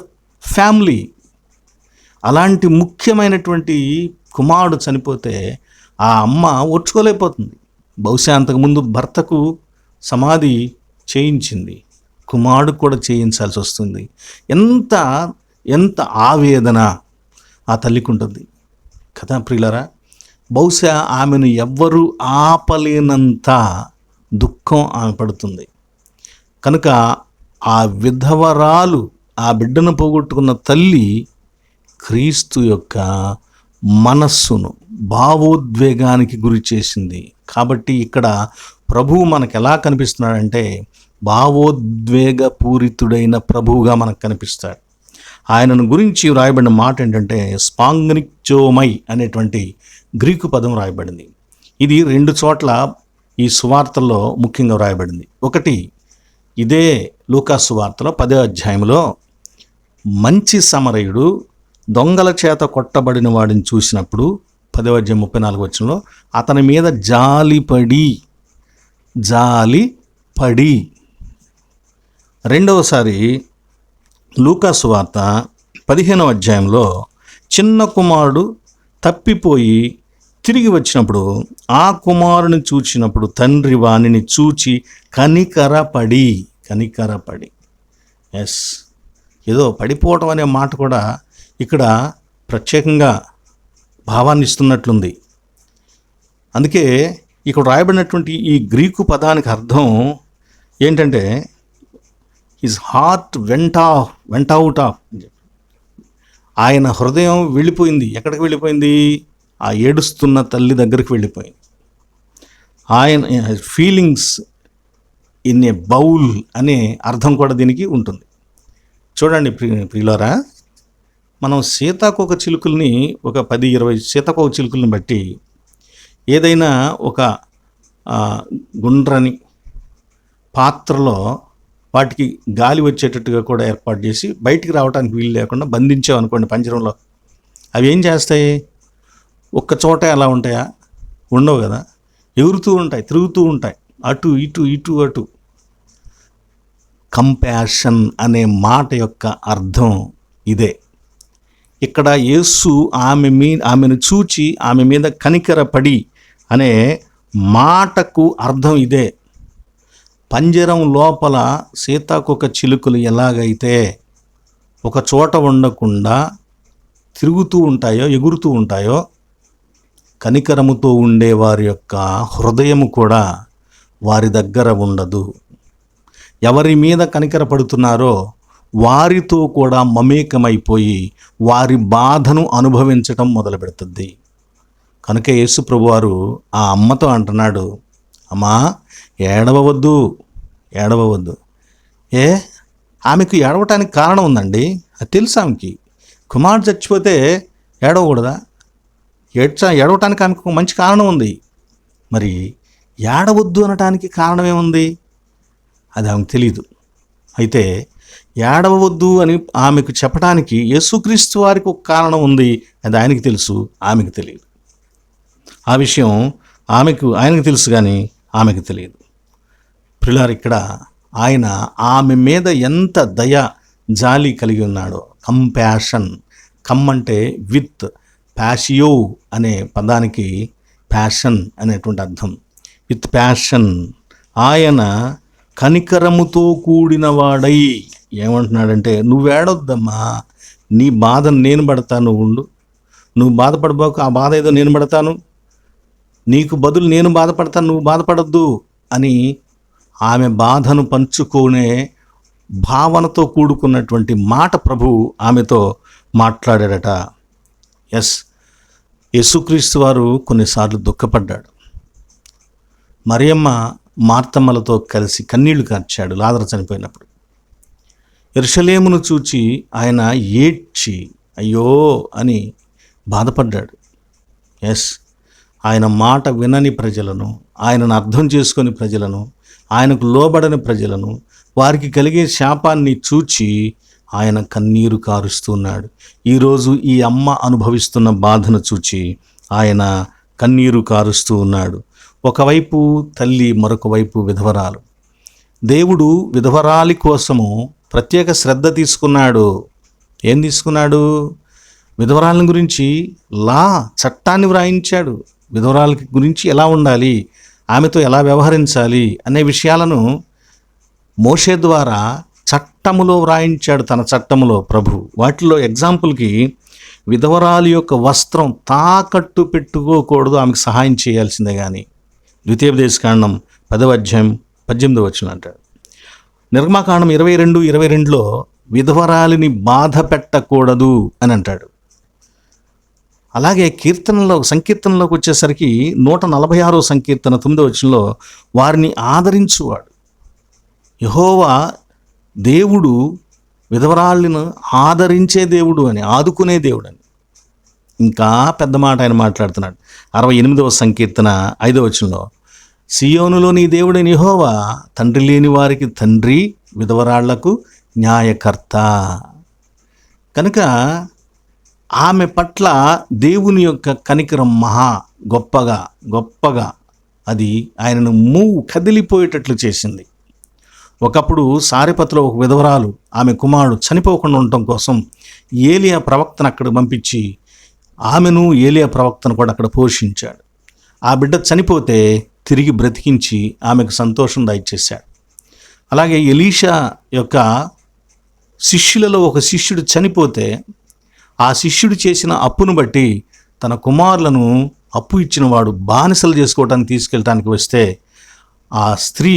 family. అలాంటి ముఖ్యమైనటువంటి కుమారుడు చనిపోతే ఆ అమ్మ ఓర్చుకోలేకపోతుంది. బహుశా అంతకుముందు భర్తకు సమాధి చేయించింది, కుమారుడు కూడా చేయించాల్సి వస్తుంది. ఎంత ఆవేదన ఆ తల్లికి ఉంటుంది కదా ప్రియులారా. బహుశా ఆమెను ఎవ్వరూ ఆపలేనంత దుఃఖం ఆమె పడుతుంది. కనుక ఆ విధవరాలు, ఆ బిడ్డను పోగొట్టుకున్న తల్లి క్రీస్తు యొక్క మనస్సును భావోద్వేగానికి గురి చేసింది. కాబట్టి ఇక్కడ ప్రభువు మనకు ఎలా కనిపిస్తున్నాడంటే భావోద్వేగపూరితుడైన ప్రభువుగా మనకు కనిపిస్తాడు. ఆయనను గురించి రాయబడిన మాట ఏంటంటే స్పాంగ్నిక్చోమై అనేటువంటి గ్రీకు పదం రాయబడింది. ఇది 2 చోట్ల ఈ సువార్తల్లో ముఖ్యంగా రాయబడింది. ఒకటి ఇదే లూకా సువార్తలో 10వ అధ్యాయంలో మంచి సమరయుడు దొంగల చేత కొట్టబడిన వాడిని చూసినప్పుడు 10వ అధ్యాయం 34వ వచనంలో అతని మీద జాలిపడి రెండవసారి లూకా సువార్త 15వ అధ్యాయంలో చిన్న కుమారుడు తప్పిపోయి తిరిగి వచ్చినప్పుడు ఆ కుమారుని చూచినప్పుడు తండ్రి వానిని చూచి కనికరపడి ఏదో పడిపోవటం అనే మాట కూడా ఇక్కడ ప్రత్యేకంగా భావాన్ని ఇస్తున్నట్లుంది. అందుకే ఇక్కడ రాయబడినటువంటి ఈ గ్రీకు పదానికి అర్థం ఏంటంటే his heart went out of. ఆయన హృదయం వెళ్ళిపోయింది. ఎక్కడికి వెళ్ళిపోయింది? ఆ ఏడుస్తున్న తల్లి దగ్గరికి వెళ్ళిపోయింది. ఆయన ఫీలింగ్స్ ఇన్ ఏ బౌల్ అనే అర్థం కూడా దీనికి ఉంటుంది. చూడండి ప్రియులారా, మనం సీతాకోక చిలుకల్ని ఒక 10-20 సీతాకోక చిలుకల్ని బట్టి ఏదైనా ఒక గుండ్రని పాత్రలో వాటికి గాలి వచ్చేటట్టుగా కూడా ఏర్పాటు చేసి బయటికి రావడానికి వీలు లేకుండా బంధించామనుకోండి పంజరంలో, అవి ఏం చేస్తాయి? ఒక్క చోట ఎలా ఉంటాయా? ఉండవు కదా, ఎగురుతూ ఉంటాయి, తిరుగుతూ ఉంటాయి, అటు ఇటు ఇటు అటు. కంపాషన్ అనే మాట యొక్క అర్థం ఇదే. ఇక్కడ యేసు ఆమెను చూచి ఆమె మీద కనికరపడి అనే మాటకు అర్థం ఇదే. పంజరం లోపల సీతాకోక చిలుకలు ఎలాగైతే ఒక చోట ఉండకుండా తిరుగుతూ ఉంటాయో, ఎగురుతూ ఉంటాయో, కనికరముతో ఉండే వారి యొక్క హృదయము కూడా వారి దగ్గర ఉండదు. ఎవరి మీద కనికరపడుతున్నారో వారితో కూడా మమేకమైపోయి వారి బాధను అనుభవించటం మొదలు పెడుతుంది. కనుక యేసు ప్రభువారు ఆ అమ్మతో అంటున్నాడు, అమ్మా ఏడవవద్దు, ఏడవవద్దు. ఆమెకు ఏడవటానికి కారణం ఉందండి, అది తెలుసు ఆమెకి. కుమారుడు చచ్చిపోతే ఏడవకూడదా? ఏడవటానికి ఆమెకు మంచి కారణం ఉంది. మరి ఏడవద్దు అనటానికి కారణం ఏముంది? అది ఆమెకు తెలియదు. అయితే ఏడవద్దు అని ఆమెకు చెప్పడానికి యేసుక్రీస్తు వారికి ఒక కారణం ఉంది, అది ఆయనకి తెలుసు, ఆమెకు తెలియదు. ఆ విషయం ఆయనకు తెలుసు కానీ ఆమెకు తెలియదు. ప్రియులారా, ఇక్కడ ఆయన ఆమె మీద ఎంత దయ జాలి కలిగి ఉన్నాడో. కంపాషన్, కమ్ అంటే విత్, ప్యాషియో అనే పదానికి ప్యాషన్ అనేటువంటి అర్థం. విత్ ప్యాషన్, ఆయన కనికరముతో కూడిన వాడై ఏమంటున్నాడంటే, నువ్వేడొద్దమ్మా, నీ బాధను నేను పడతాను, ఉండు, నువ్వు బాధపడబోకు, ఆ బాధ ఏదో నేను పడతాను, నీకు బదులు నేను బాధపడతాను, నువ్వు బాధపడద్దు అని ఆమె బాధను పంచుకునే భావనతో కూడుకున్నటువంటి మాట ప్రభు ఆమెతో మాట్లాడాడట. యేసుక్రీస్తు వారు కొన్నిసార్లు దుఃఖపడ్డాడు. మరియమ్మ మార్తమ్మలతో కలిసి కన్నీళ్లు కార్చాడు లాజరు చనిపోయినప్పుడు. యెరూషలేమును చూచి ఆయన ఏడ్చి అయ్యో అని బాధపడ్డాడు. ఆయన మాట వినని ప్రజలను, ఆయనను అర్థం చేసుకొని ప్రజలను, ఆయనకు లోబడని ప్రజలను, వారికి కలిగే శాపాన్ని చూచి ఆయన కన్నీరు కారుస్తున్నాడు. ఈరోజు ఈ అమ్మ అనుభవిస్తున్న బాధను చూచి ఆయన కన్నీరు కారుస్తూ ఉన్నాడు. ఒకవైపు తల్లి, మరొక వైపు విధవరాలు. దేవుడు విధవరాలి కోసము ప్రత్యేక శ్రద్ధ తీసుకున్నాడు. ఏం తీసుకున్నాడు? విధవరాలను గురించి చట్టాన్ని వ్రాయించాడు. విధవరాలకి గురించి ఎలా ఉండాలి, ఆమెతో ఎలా వ్యవహరించాలి అనే విషయాలను మోషే ద్వారా చట్టములో వ్రాయించాడు. తన చట్టములో ప్రభు. వాటిలో ఎగ్జాంపుల్కి విధవరాలి యొక్క వస్త్రం తాకట్టు పెట్టుకోకూడదు, ఆమెకు సహాయం చేయాల్సిందే. కానీ ద్వితీయోపదేశకాండం 10వ అధ్యాయం 18వ వచనం అంటాడు. నిర్గమాకాండం 22:22లో విధవరాలిని బాధ పెట్టకూడదు అని అంటాడు. అలాగే సంకీర్తనలోకి వచ్చేసరికి 146వ సంకీర్తన 9వ వచనంలో వారిని ఆదరించువాడు. యెహోవా దేవుడు విధవరాళ్ళను ఆదరించే దేవుడు అని, ఆదుకునే దేవుడు అని. ఇంకా పెద్ద మాట ఆయన మాట్లాడుతున్నాడు. 68వ సంకీర్తన 5వ వచనంలో సియోనులో నీ దేవుడైన యెహోవా తండ్రి లేని వారికి తండ్రి, విధవరాళ్లకు న్యాయకర్త. కనుక ఆమె పట్ల దేవుని యొక్క కనికరం మహా గొప్పగా అది ఆయనను కదిలిపోయేటట్లు చేసింది. ఒకప్పుడు సారెపతులో ఒక విధవరాలు ఆమె కుమారుడు చనిపోకుండా ఉండటం కోసం ఏలియా ప్రవక్తను అక్కడ పంపించి ఆమెను, ఏలియా ప్రవక్తను కూడా అక్కడ పోషించాడు. ఆ బిడ్డ చనిపోతే తిరిగి బ్రతికించి ఆమెకు సంతోషం దయచేశాడు. అలాగే ఎలీషా యొక్క శిష్యులలో ఒక శిష్యుడు చనిపోతే ఆ శిష్యుడు చేసిన అప్పును బట్టి తన కుమారులను అప్పు ఇచ్చిన వాడు బానిసలు చేసుకోవడానికి తీసుకెళ్ళటానికి వస్తే ఆ స్త్రీ,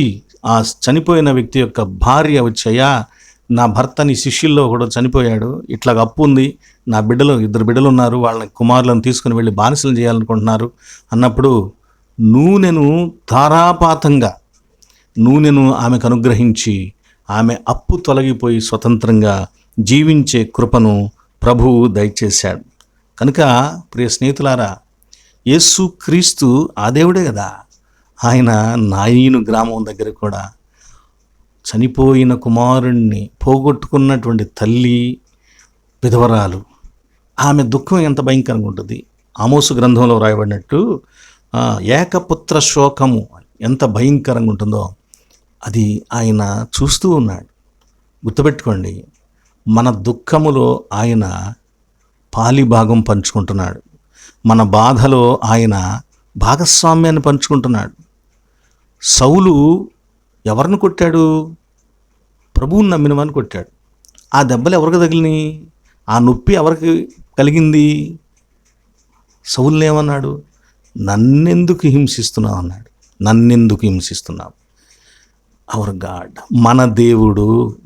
ఆ చనిపోయిన వ్యక్తి యొక్క భార్య వచ్చాయా, నా భర్త నీ శిష్యుల్లో కూడా చనిపోయాడు, ఇట్లాగ అప్పు ఉంది, నా బిడ్డలు 2 బిడ్డలు ఉన్నారు, వాళ్ళని కుమారులను తీసుకుని వెళ్ళి బానిసలు చేయాలనుకుంటున్నారు అన్నప్పుడు ధారాపాతంగా నూనెను ఆమెకు అనుగ్రహించి ఆమె అప్పు తొలగిపోయి స్వతంత్రంగా జీవించే కృపను ప్రభువు దయచేశాడు. కనుక ప్రియ స్నేహితులారా, యేసు క్రీస్తు ఆ దేవుడే కదా. ఆయన నాయీను గ్రామం దగ్గర కూడా చనిపోయిన కుమారుణ్ణి పోగొట్టుకున్నటువంటి తల్లి విధవరాలు, ఆమె దుఃఖం ఎంత భయంకరంగా ఉంటుంది. ఆమోసు గ్రంథంలో రాయబడినట్టు ఏకపుత్ర శోకము ఎంత భయంకరంగా ఉంటుందో అది ఆయన చూస్తూ ఉన్నాడు. గుర్తుపెట్టుకోండి, మన దుఃఖములో ఆయన పాలిభాగం పంచుకుంటున్నాడు. మన బాధలో ఆయన భాగస్వామ్యాన్ని పంచుకుంటున్నాడు. సౌలు ఎవరిని కొట్టాడు? ప్రభువుని నమ్మినమని కొట్టాడు. ఆ దెబ్బలు ఎవరికి తగిలినాయి? ఆ నొప్పి ఎవరికి కలిగింది? సౌలుని ఏమన్నాడు? నన్నెందుకు హింసిస్తున్నావు అన్నాడు. నన్నెందుకు హింసిస్తున్నావు? అవర్ గాడ్, మన దేవుడు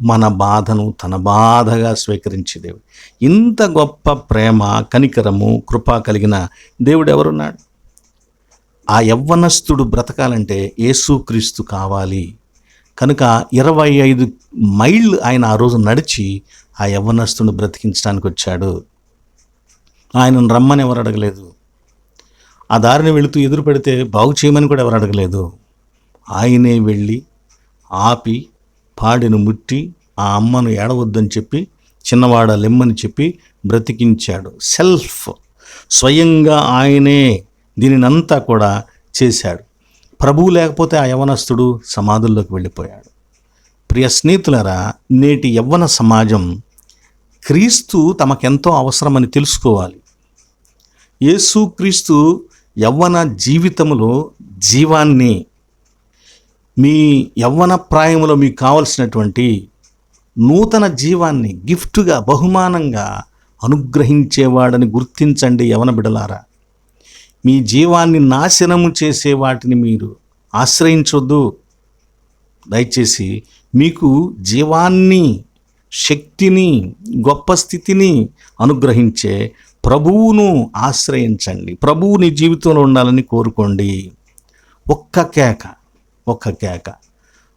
మన బాధను తన బాధగా స్వీకరించే దేవుడు. ఇంత గొప్ప ప్రేమ, కనికరము, కృప కలిగిన దేవుడు ఎవరున్నాడు? ఆ యవ్వనస్తుడు బ్రతకాలంటే యేసుక్రీస్తు కావాలి. కనుక 25 మైళ్ళు ఆయన ఆ రోజు నడిచి ఆ యవ్వనస్తుడిని బ్రతికించడానికి వచ్చాడు. ఆయనను రమ్మని ఎవరు అడగలేదు. ఆ దారిని వెళుతూ ఎదురు పెడితే బాగు చేయమని కూడా ఎవరు అడగలేదు. ఆయనే వెళ్ళి ఆపి పాడెను ముట్టి ఆ అమ్మను ఏడవద్దని చెప్పి, చిన్నవాడ లెమ్మని చెప్పి బ్రతికించాడు. స్వయంగా ఆయనే దీనినంతా కూడా చేశాడు. ప్రభువు లేకపోతే ఆ యవ్వనస్తుడు సమాధుల్లోకి వెళ్ళిపోయాడు. ప్రియ స్నేహితులారా, నేటి యవ్వన సమాజం క్రీస్తు తమకెంతో అవసరమని తెలుసుకోవాలి. యేసుక్రీస్తు యవ్వన జీవితంలో జీవాన్ని, మీ యవ్వన ప్రాయంలో మీకు కావలసినటువంటి నూతన జీవాన్ని గిఫ్ట్గా, బహుమానంగా అనుగ్రహించేవాడని గుర్తించండి యవ్వన బిడలారా. మీ జీవాన్ని నాశనము చేసే వాటిని మీరు ఆశ్రయించొద్దు. దయచేసి మీకు జీవాన్ని, శక్తిని, గొప్ప స్థితిని అనుగ్రహించే ప్రభువును ఆశ్రయించండి. ప్రభువు నీ జీవితంలో ఉండాలని కోరుకోండి. ఒక్క కేక.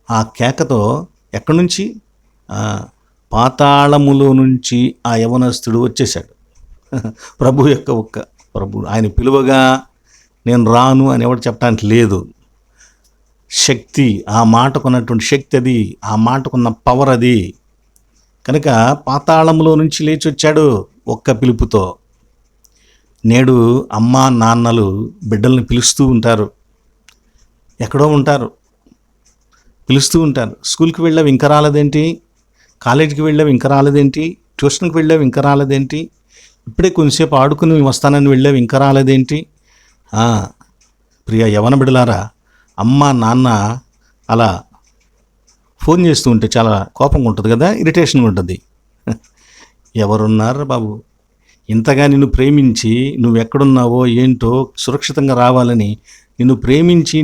ఆ కేకతో ఎక్కడి నుంచి? పాతాళములో నుంచి ఆ యవనస్తుడు వచ్చేశాడు. ప్రభు ఆయన పిలువగా నేను రాను అని ఎవరు చెప్పడానికి లేదు. శక్తి, ఆ మాటకున్నటువంటి శక్తి అది, ఆ మాటకున్న పవర్ అది. కనుక పాతాళంలో నుంచి లేచి వచ్చాడు ఒక్క పిలుపుతో. నేడు అమ్మ నాన్నలు బిడ్డల్ని పిలుస్తూ ఉంటారు, ఎక్కడో ఉంటారు, పిలుస్తూ ఉంటారు. స్కూల్కి వెళ్ళావు ఇంకా రాలేదేంటి? కాలేజీకి వెళ్ళావు ఇంకా రాలేదేంటి? ట్యూషన్కి వెళ్ళావు ఇంకా రాలేదేంటి? ఇప్పుడే కొంచెంసేపు ఆడుకుని వస్తానని వెళ్ళావు ఇంకా రాలేదేంటి? ప్రియ యవ్వన బిడ్డలారా, అమ్మ నాన్న అలా ఫోన్ చేస్తూ ఉంటే చాలా కోపంగా ఉంటుంది కదా, ఇరిటేషన్గా ఉంటుంది. ఎవరున్నారు బాబు ఇంతగా నిన్ను ప్రేమించి, నువ్వు ఎక్కడున్నావో ఏంటో సురక్షితంగా రావాలని, నిన్ను ప్రేమించి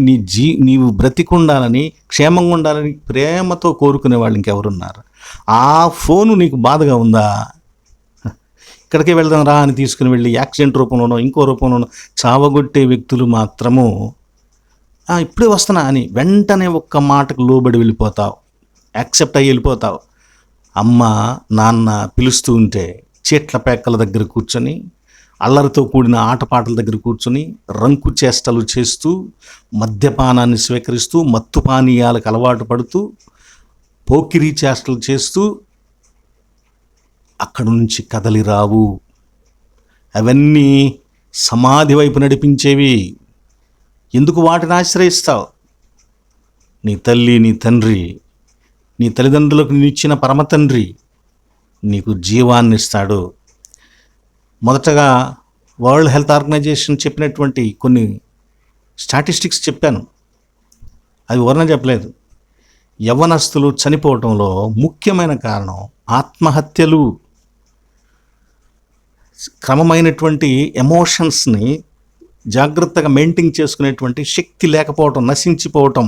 నీవు బ్రతికుండాలని, క్షేమంగా ఉండాలని ప్రేమతో కోరుకునే వాళ్ళు ఇంకెవరున్నారు? ఆ ఫోను నీకు బాధగా ఉందా? ఇక్కడికే వెళ్దాం రా అని తీసుకుని వెళ్ళి యాక్సిడెంట్ రూపంలోనో ఇంకో రూపంలోనో చావగొట్టే వ్యక్తులు మాత్రము ఇప్పుడే వస్తున్నా అని వెంటనే ఒక్క మాటకు లోబడి వెళ్ళిపోతావు, యాక్సెప్ట్ అయ్యి వెళ్ళిపోతావు. అమ్మ నాన్న పిలుస్తూ ఉంటే చీట్ల పేకల దగ్గర కూర్చొని, అల్లరితో కూడిన ఆటపాటల దగ్గర కూర్చొని, రంకు చేష్టలు చేస్తూ, మద్యపానాన్ని స్వీకరిస్తూ, మత్తు పానీయాలకు అలవాటు పడుతూ, పోకిరీ చేష్టలు చేస్తూ అక్కడి నుంచి కదలి రావు. అవన్నీ సమాధి వైపు నడిపించేవి. ఎందుకు వాటిని ఆశ్రయిస్తావు? నీ తల్లి, నీ తండ్రి, నీ తల్లిదండ్రులకు నిచ్చిన పరమ తండ్రి నీకు జీవాన్ని ఇస్తాడు. మొదటగా వరల్డ్ హెల్త్ ఆర్గనైజేషన్ చెప్పినటువంటి కొన్ని స్టాటిస్టిక్స్ చెప్పాను, అవి వర్ణన చెప్పలేదు. యవ్వనస్తులు చనిపోవటంలో ముఖ్యమైన కారణం ఆత్మహత్యలు. క్రమమైనటువంటి ఎమోషన్స్ని జాగ్రత్తగా మెయింటైన్ చేసుకునేటువంటి శక్తి లేకపోవటం, నశించిపోవటం,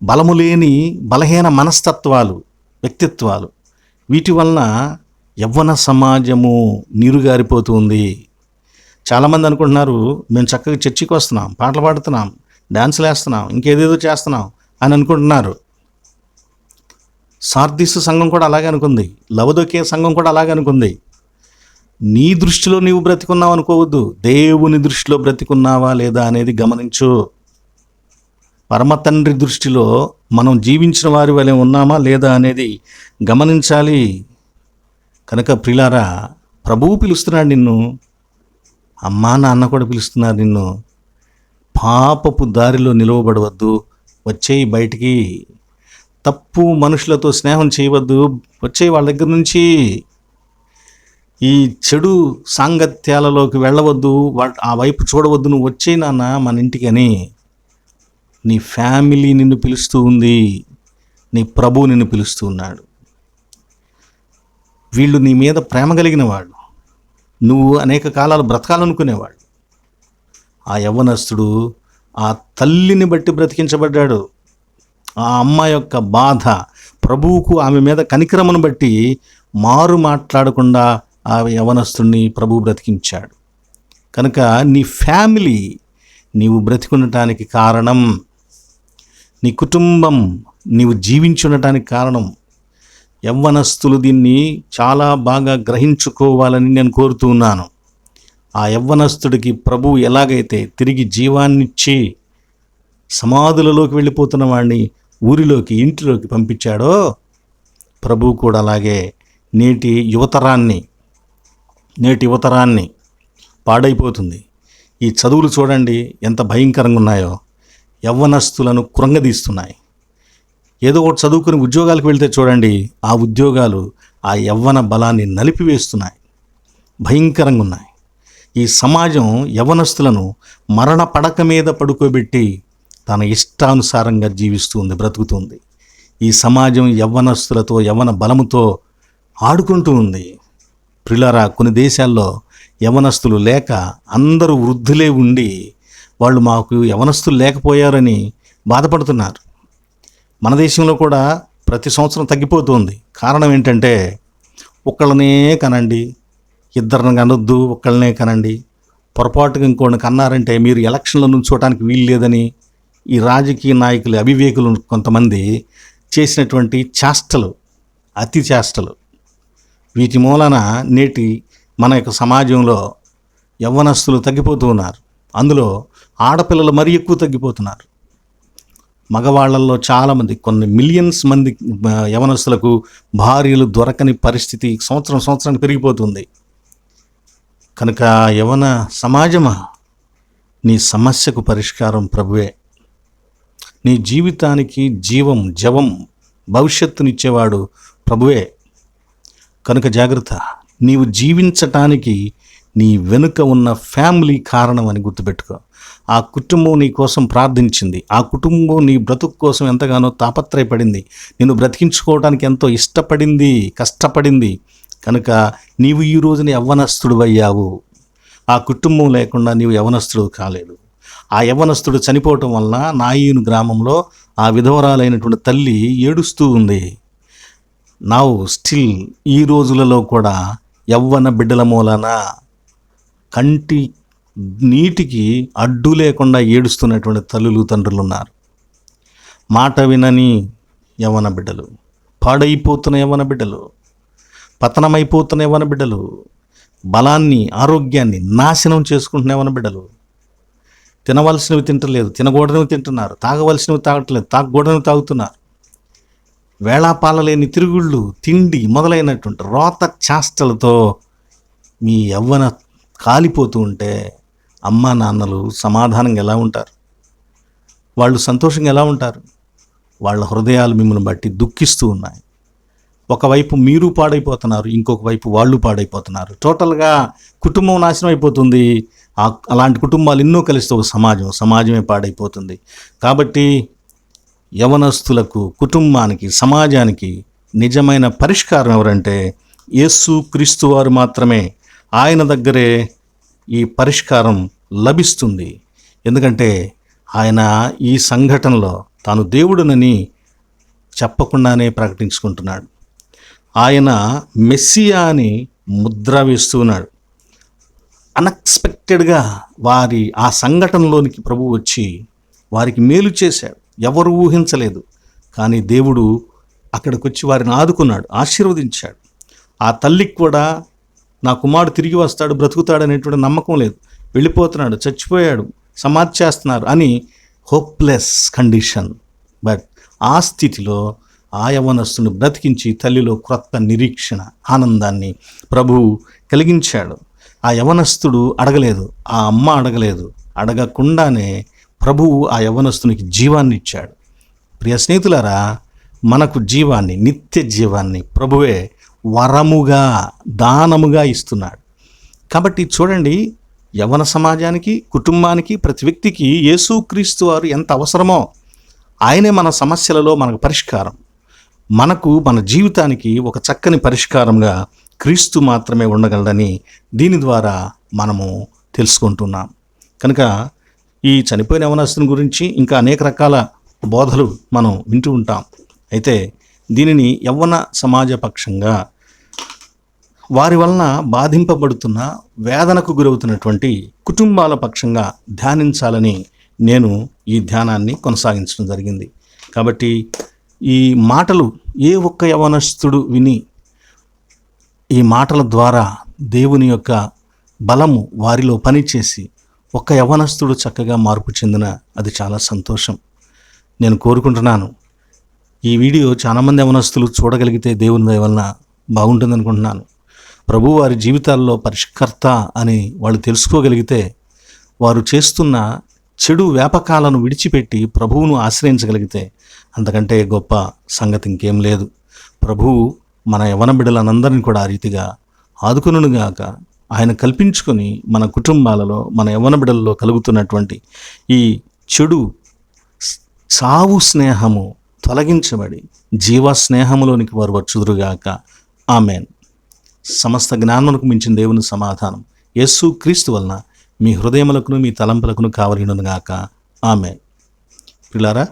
బలము లేని బలహీన మనస్తత్వాలు, వ్యక్తిత్వాలు, వీటి వలన యవ్వన సమాజము నీరుగారిపోతుంది. చాలామంది అనుకుంటున్నారు మేము చక్కగా చర్చికి వస్తున్నాం, పాటలు పాడుతున్నాం, డ్యాన్సులు వేస్తున్నాం, ఇంకేదేదో చేస్తున్నాం అని అనుకుంటున్నారు. సార్దీసు సంఘం కూడా అలాగే అనుకుంది, లవదొకే సంఘం కూడా అలాగే అనుకుంది. నీ దృష్టిలో నీవు బ్రతికున్నావు అనుకోవద్దు, దేవుని దృష్టిలో బ్రతికున్నావా లేదా అనేది గమనించు. పరమ తండ్రి దృష్టిలో మనం జీవించిన వారి వలె ఉన్నామా లేదా అనేది గమనించాలి. కనుక ప్రియులారా, ప్రభువు పిలుస్తున్నాడు నిన్ను, అమ్మా నాన్న కూడా పిలుస్తున్నారు నిన్ను. పాపపు దారిలో నిలవబడవద్దు, వచ్చేయి బయటికి. తప్పు మనుషులతో స్నేహం చేయవద్దు, వచ్చేయి వాళ్ళ దగ్గర నుంచి. ఈ చెడు సాంగత్యాలలోకి వెళ్ళవద్దు, ఆ వైపు చూడవద్దు, నువ్వు వచ్చేయి నాన్న మన ఇంటికి అని. నీ ఫ్యామిలీ నిన్ను పిలుస్తూ ఉంది, నీ ప్రభువు నిన్ను పిలుస్తూ ఉన్నాడు. వీళ్ళు నీ మీద ప్రేమ కలిగిన వాళ్ళు, నువ్వు అనేక కాలాలు బ్రతకాలనుకునేవాళ్ళు. ఆ యవ్వనస్తుడు ఆ తల్లిని బట్టి బ్రతికించబడ్డాడు. ఆ అమ్మ యొక్క బాధ, ప్రభువుకు ఆమె మీద కనికరమును బట్టి మారు మాట్లాడకుండా ఆ యవ్వనస్తుడిని ప్రభువు బ్రతికించాడు. కనుక నీ ఫ్యామిలీ నీవు బ్రతికుండటానికి కారణం, నీ కుటుంబం నీవు జీవించి ఉండటానికి కారణం. యవ్వనస్తులు దీన్ని చాలా బాగా గ్రహించుకోవాలని నేను కోరుతూ ఉన్నాను. ఆ యవ్వనస్తుడికి ప్రభువు ఎలాగైతే తిరిగి జీవాన్నిచ్చి సమాధులలోకి వెళ్ళిపోతున్న వాడిని ఊరిలోకి, ఇంటిలోకి పంపించాడో, ప్రభువు కూడా అలాగే నేటి యువతరాన్ని పాడైపోతుంది. ఈ చదువులు చూడండి ఎంత భయంకరంగా ఉన్నాయో, యవ్వనస్తులను కృంగదీస్తున్నాయి. ఏదో ఒకటి చదువుకుని ఉద్యోగాలకు వెళ్తే చూడండి, ఆ ఉద్యోగాలు ఆ యవ్వన బలాన్ని నలిపివేస్తున్నాయి, భయంకరంగా ఉన్నాయి. ఈ సమాజం యవ్వనస్తులను మరణ పడక మీద పడుకోబెట్టి తన ఇష్టానుసారంగా జీవిస్తుంది, బ్రతుకుతుంది. ఈ సమాజం యవ్వనస్తులతో, యవ్వన బలముతో ఆడుకుంటూ ఉంది. ప్రియులారా, కొన్ని దేశాల్లో యవ్వనస్తులు లేక అందరూ వృద్ధులే ఉండి వాళ్ళు మాకు యవ్వనస్తులు లేకపోయారని బాధపడుతున్నారు. మన దేశంలో కూడా ప్రతి సంవత్సరం తగ్గిపోతుంది. కారణం ఏంటంటే, ఒక్కళ్ళనే కనండి, ఇద్దరిని కనొద్దు, ఒక్కళ్ళనే కనండి. పొరపాటుగా ఇంకోటి కన్నారంటే మీరు ఎలక్షన్లో నుంచోటానికి వీలు లేదని ఈ రాజకీయ నాయకులు, అవివేకులు కొంతమంది చేసినటువంటి చేష్టలు, అతి చేష్టలు. వీటి మూలన నేటి మన యొక్క సమాజంలో యవ్వనస్తులు తగ్గిపోతూ ఉన్నారు. అందులో ఆడపిల్లలు మరీ ఎక్కువ తగ్గిపోతున్నారు. మగవాళ్లలో చాలామంది, కొన్ని మిలియన్స్ మంది యవ్వనస్తులకు భార్యలు దొరకని పరిస్థితి సంవత్సరానికి పెరిగిపోతుంది. కనుక యవ్వన సమాజమా, నీ సమస్యకు పరిష్కారం ప్రభువే. నీ జీవితానికి జవం భవిష్యత్తునిచ్చేవాడు ప్రభువే. కనుక జాగ్రత్త. నీవు జీవించటానికి నీ వెనుక ఉన్న ఫ్యామిలీ కారణం అని గుర్తుపెట్టుకో. ఆ కుటుంబం నీ కోసం ప్రార్థించింది, ఆ కుటుంబం నీ బ్రతుకు కోసం ఎంతగానో తాపత్రయపడింది, నిన్ను బ్రతికించుకోవడానికి ఎంతో ఇష్టపడింది, కష్టపడింది. కనుక నీవు ఈ రోజున యవ్వనస్తుడు అయ్యావు. ఆ కుటుంబం లేకుండా నీవు యవ్వనస్తుడు కాలేదు. ఆ యవ్వనస్తుడు చనిపోవటం వలన నాయీను గ్రామంలో ఆ విధవరాలైనటువంటి తల్లి ఏడుస్తూ ఉంది. స్టిల్ ఈ రోజులలో కూడా యవ్వన బిడ్డల మూలన కంటి నీటికి అడ్డు లేకుండా ఏడుస్తున్నటువంటి తల్లులు, తండ్రులు ఉన్నారు. మాట వినని యవ్వన బిడ్డలు, పాడైపోతున్న యవ్వన బిడ్డలు, పతనమైపోతున్న యవ్వన బిడ్డలు, బలాన్ని, ఆరోగ్యాన్ని నాశనం చేసుకుంటున్న యవ్వన బిడ్డలు. తినవలసినవి తింటలేదు, తినకూడనివి తింటున్నారు. తాగవలసినవి తాగట్లేదు, తాగకూడనివి తాగుతున్నారు. వేళాపాలలేని తిరుగుళ్ళు, తిండి మొదలైనటువంటి రోత చేష్టలతో మీ యవ్వన కాలిపోతూ ఉంటే అమ్మా నాన్నలు సమాధానంగా ఎలా ఉంటారు? వాళ్ళు సంతోషంగా ఎలా ఉంటారు? వాళ్ళ హృదయాలు మిమ్మల్ని బట్టి దుఃఖిస్తూ ఉన్నాయి. ఒకవైపు మీరు పాడైపోతున్నారు, ఇంకొక వైపు వాళ్ళు పాడైపోతున్నారు. టోటల్గా కుటుంబం నాశనం అయిపోతుంది. అలాంటి కుటుంబాలు ఎన్నో కలిస్తే ఒక సమాజమే పాడైపోతుంది. కాబట్టి యవనస్తులకు, కుటుంబానికి, సమాజానికి నిజమైన పరిష్కారం ఎవరంటే యేసు క్రీస్తు వారు మాత్రమే. ఆయన దగ్గరే ఈ పరిష్కారం లభిస్తుంది. ఎందుకంటే ఆయన ఈ సంఘటనలో తాను దేవుడునని చెప్పకుండానే ప్రకటించుకుంటున్నాడు. ఆయన మెస్సియా అని ముద్ర వేస్తూ ఉన్నాడు. అన్ఎక్స్పెక్టెడ్గా వారి ఆ సంఘటనలోనికి ప్రభువు వచ్చి వారికి మేలు చేశాడు. ఎవరు ఊహించలేదు. కానీ దేవుడు అక్కడికి వచ్చి వారిని ఆదుకున్నాడు, ఆశీర్వదించాడు. ఆ తల్లికి కూడా నా కుమారుడు తిరిగి వస్తాడు, బ్రతుకుతాడు అనేటువంటి నమ్మకం లేదు. వెళ్ళిపోతున్నాడు, చచ్చిపోయాడు, సమాధి చేస్తున్నారు అని హోప్లెస్ కండిషన్. బట్ ఆ స్థితిలో ఆ యవ్వనస్తుని బ్రతికించి తల్లిలో క్రొత్త నిరీక్షణ, ఆనందాన్ని ప్రభువు కలిగించాడు. ఆ యవ్వనస్తుడు అడగలేదు, ఆ అమ్మ అడగలేదు, అడగకుండానే ప్రభువు ఆ యవ్వనస్తునికి జీవాన్ని ఇచ్చాడు. ప్రియ స్నేహితులారా, మనకు జీవాన్ని, నిత్య జీవాన్ని ప్రభువే వరముగా, దానముగా ఇస్తున్నాడు. కాబట్టి చూడండి, యవ్వన సమాజానికి, కుటుంబానికి, ప్రతి వ్యక్తికి యేసుక్రీస్తు వారు ఎంత అవసరమో. ఆయనే మన సమస్యలలో మనకు పరిష్కారం. మనకు, మన జీవితానికి ఒక చక్కని పరిష్కారంగా క్రీస్తు మాత్రమే ఉండగలడని దీని ద్వారా మనము తెలుసుకుంటున్నాం. కనుక ఈ చనిపోయిన యవ్వనస్తుని గురించి ఇంకా అనేక రకాల బోధలు మనం వింటూ ఉంటాం. అయితే దీనిని యవ్వన సమాజ పక్షంగా వారి వలన బాధింపబడుతున్న, వేదనకు గురవుతున్నటువంటి కుటుంబాల పక్షంగా ధ్యానించాలని నేను ఈ ధ్యానాన్ని కొనసాగించడం జరిగింది. కాబట్టి ఈ మాటలు ఏ ఒక్క యవ్వనస్తుడు విని ఈ మాటల ద్వారా దేవుని యొక్క బలము వారిలో పనిచేసి ఒక్క యవ్వనస్తుడు చక్కగా మార్పు చెందిన అది చాలా సంతోషం. నేను కోరుకుంటున్నాను, ఈ వీడియో చాలామంది యవ్వనస్తులు చూడగలిగితే దేవుని దయ వలన బాగుంటుంది అనుకుంటున్నాను. ప్రభు వారి జీవితాల్లో పరిష్కర్త అని వాళ్ళు తెలుసుకోగలిగితే వారు చేస్తున్న చెడు వ్యాపకాలను విడిచిపెట్టి ప్రభువును ఆశ్రయించగలిగితే అంతకంటే గొప్ప సంగతి ఇంకేం లేదు. ప్రభువు మన యవ్వన బిడ్డలనందరినీ కూడా ఆ రీతిగా ఆదుకొనుగాక. ఆయన కల్పించుకొని మన కుటుంబాలలో, మన యవ్వన బిడ్డలలో కలుగుతున్నటువంటి ఈ చెడు సావు స్నేహము తొలగించబడి జీవ స్నేహములోనికి వారు వచ్చుదురుగాక. ఆమెన్. సమస్త జ్ఞానమునకు మించిన దేవుని సమాధానం యేసు క్రీస్తు వలన మీ హృదయములకును మీ తలంపులకును కావలియునుగాక. ఆమెన్. పిల్లారా,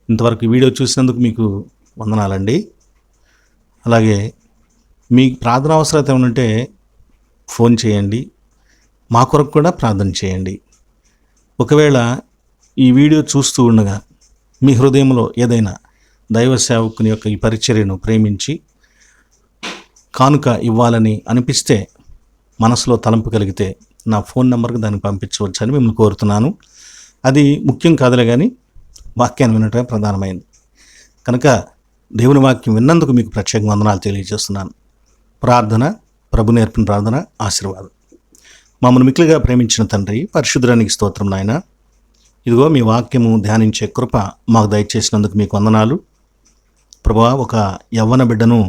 ఇంతవరకు ఈ వీడియో చూసినందుకు మీకు వందనాలండి. అలాగే మీ ప్రార్థన అవసరత ఏమంటే ఫోన్ చేయండి, మా కొరకు కూడా ప్రార్థన చేయండి. ఒకవేళ ఈ వీడియో చూస్తూ ఉండగా మీ హృదయంలో ఏదైనా దైవ సేవకుని యొక్క ఈ పరిచర్యను ప్రేమించి కానుక ఇవ్వాలని అనిపిస్తే, మనసులో తలంపు కలిగితే నా ఫోన్ నెంబర్కి దాన్ని పంపించవచ్చని మిమ్మల్ని కోరుతున్నాను. అది ముఖ్యం కాదులే, కానీ వాక్యాన్ని వినటమే ప్రధానమైంది. కనుక దేవుని వాక్యం విన్నందుకు మీకు ప్రత్యేక వందనాలు తెలియజేస్తున్నాను. ప్రార్థన, ప్రభు నేర్పిన ప్రార్థన, ఆశీర్వాదం. మమ్మల్ని మిక్కిలిగా ప్రేమించిన తండ్రి, పరిశుద్ధునికి స్తోత్రం నాయన. ఇదిగో మీ వాక్యము ధ్యానించే కృప మాకు దయచేసినందుకు మీకు వందనాలు. ప్రభువా, ఒక యవ్వన బిడ్డను,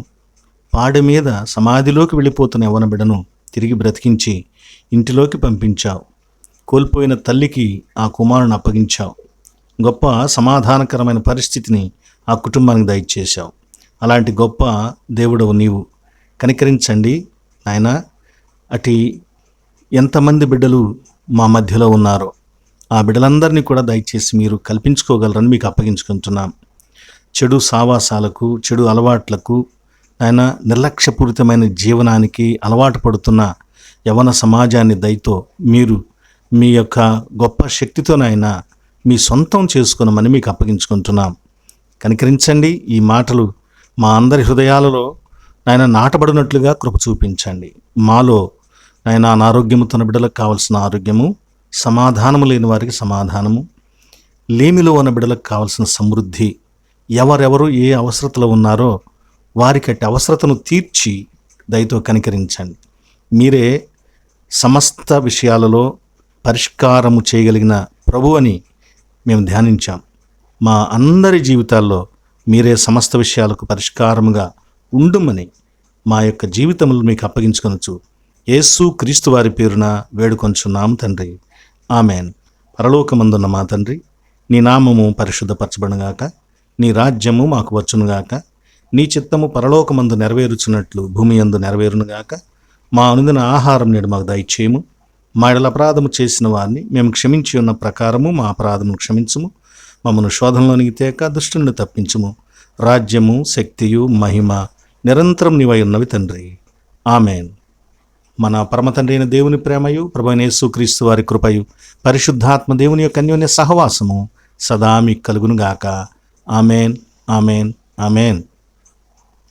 పాడె మీద సమాధిలోకి వెళ్ళిపోతున్న యవ్వన బిడ్డను తిరిగి బ్రతికించి ఇంటిలోకి పంపించావు. కోల్పోయిన తల్లికి ఆ కుమారుని అప్పగించావు. గొప్ప సమాధానకరమైన పరిస్థితిని ఆ కుటుంబానికి దయచేశావు. అలాంటి గొప్ప దేవుడవు నీవు. కనికరించండి నాయన. అటు ఎంతమంది బిడ్డలు మా మధ్యలో ఉన్నారో ఆ బిడ్డలందరినీ కూడా దయచేసి మీరు కల్పించుకోగలరని మీకు అప్పగించుకుంటున్నాం. చెడు సావాసాలకు, చెడు అలవాట్లకు, ఆయన నిర్లక్ష్యపూరితమైన జీవనానికి అలవాటు పడుతున్న యవ్వన సమాజాన్ని దయతో మీరు మీ యొక్క గొప్ప శక్తితోనైనా మీ సొంతం చేసుకున్నామని మీకు అప్పగించుకుంటున్నాం. కనికరించండి. ఈ మాటలు మా అందరి హృదయాలలో నాయన నాటబడినట్లుగా కృప చూపించండి. మాలో నాయన అనారోగ్యముతో బిడ్డలకు కావాల్సిన ఆరోగ్యము, సమాధానము లేని వారికి సమాధానము, లేమిలో ఉన్న బిడ్డలకు కావాల్సిన సమృద్ధి, ఎవరెవరు ఏ అవసరతలో ఉన్నారో వారికి అట్టి అవసరతను తీర్చి దయతో కనికరించండి. మీరే సమస్త విషయాలలో పరిష్కారము చేయగలిగిన ప్రభు అని మేము ధ్యానించాం. మా అందరి జీవితాల్లో మీరే సమస్త విషయాలకు పరిష్కారముగా ఉండుమని మా యొక్క జీవితములు మీకు అప్పగించుకొనొచ్చు. యేసు క్రీస్తు వారి పేరున వేడుకొంచున్నాం తండ్రి. ఆమెన్. పరలోకమందున్న మా తండ్రి, నీ నామము పరిశుద్ధపరచబడుగాక, నీ రాజ్యము మాకు వచ్చునుగాక, నీ చిత్తము పరలోకమందు నెరవేరుచున్నట్లు భూమి యందు నెరవేరునుగాక. మా అనుదిన ఆహారం నేడు మాకు దయచేయము. మా ఎడల అపరాధము చేసిన వారిని మేము క్షమించి ఉన్న ప్రకారము మా అపరాధమును క్షమించుము. మమ్మను శోధనలోనికి తేక దుష్టుని తప్పించుము. రాజ్యము, శక్తియు, మహిమ నిరంతరం నీవై ఉన్నవి తండ్రి. ఆమెన్. మన పరమ తండ్రి అయిన దేవుని ప్రేమయు, ప్రభువైన యేసుక్రీస్తు వారి కృపయు, పరిశుద్ధాత్మ దేవుని యొక్క అన్యోన్య సహవాసము సదా మీకు కలుగునుగాక. Amen, amen, amen.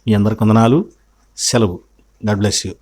మీ అందరికి వందనాలు. సెలవు. God bless you.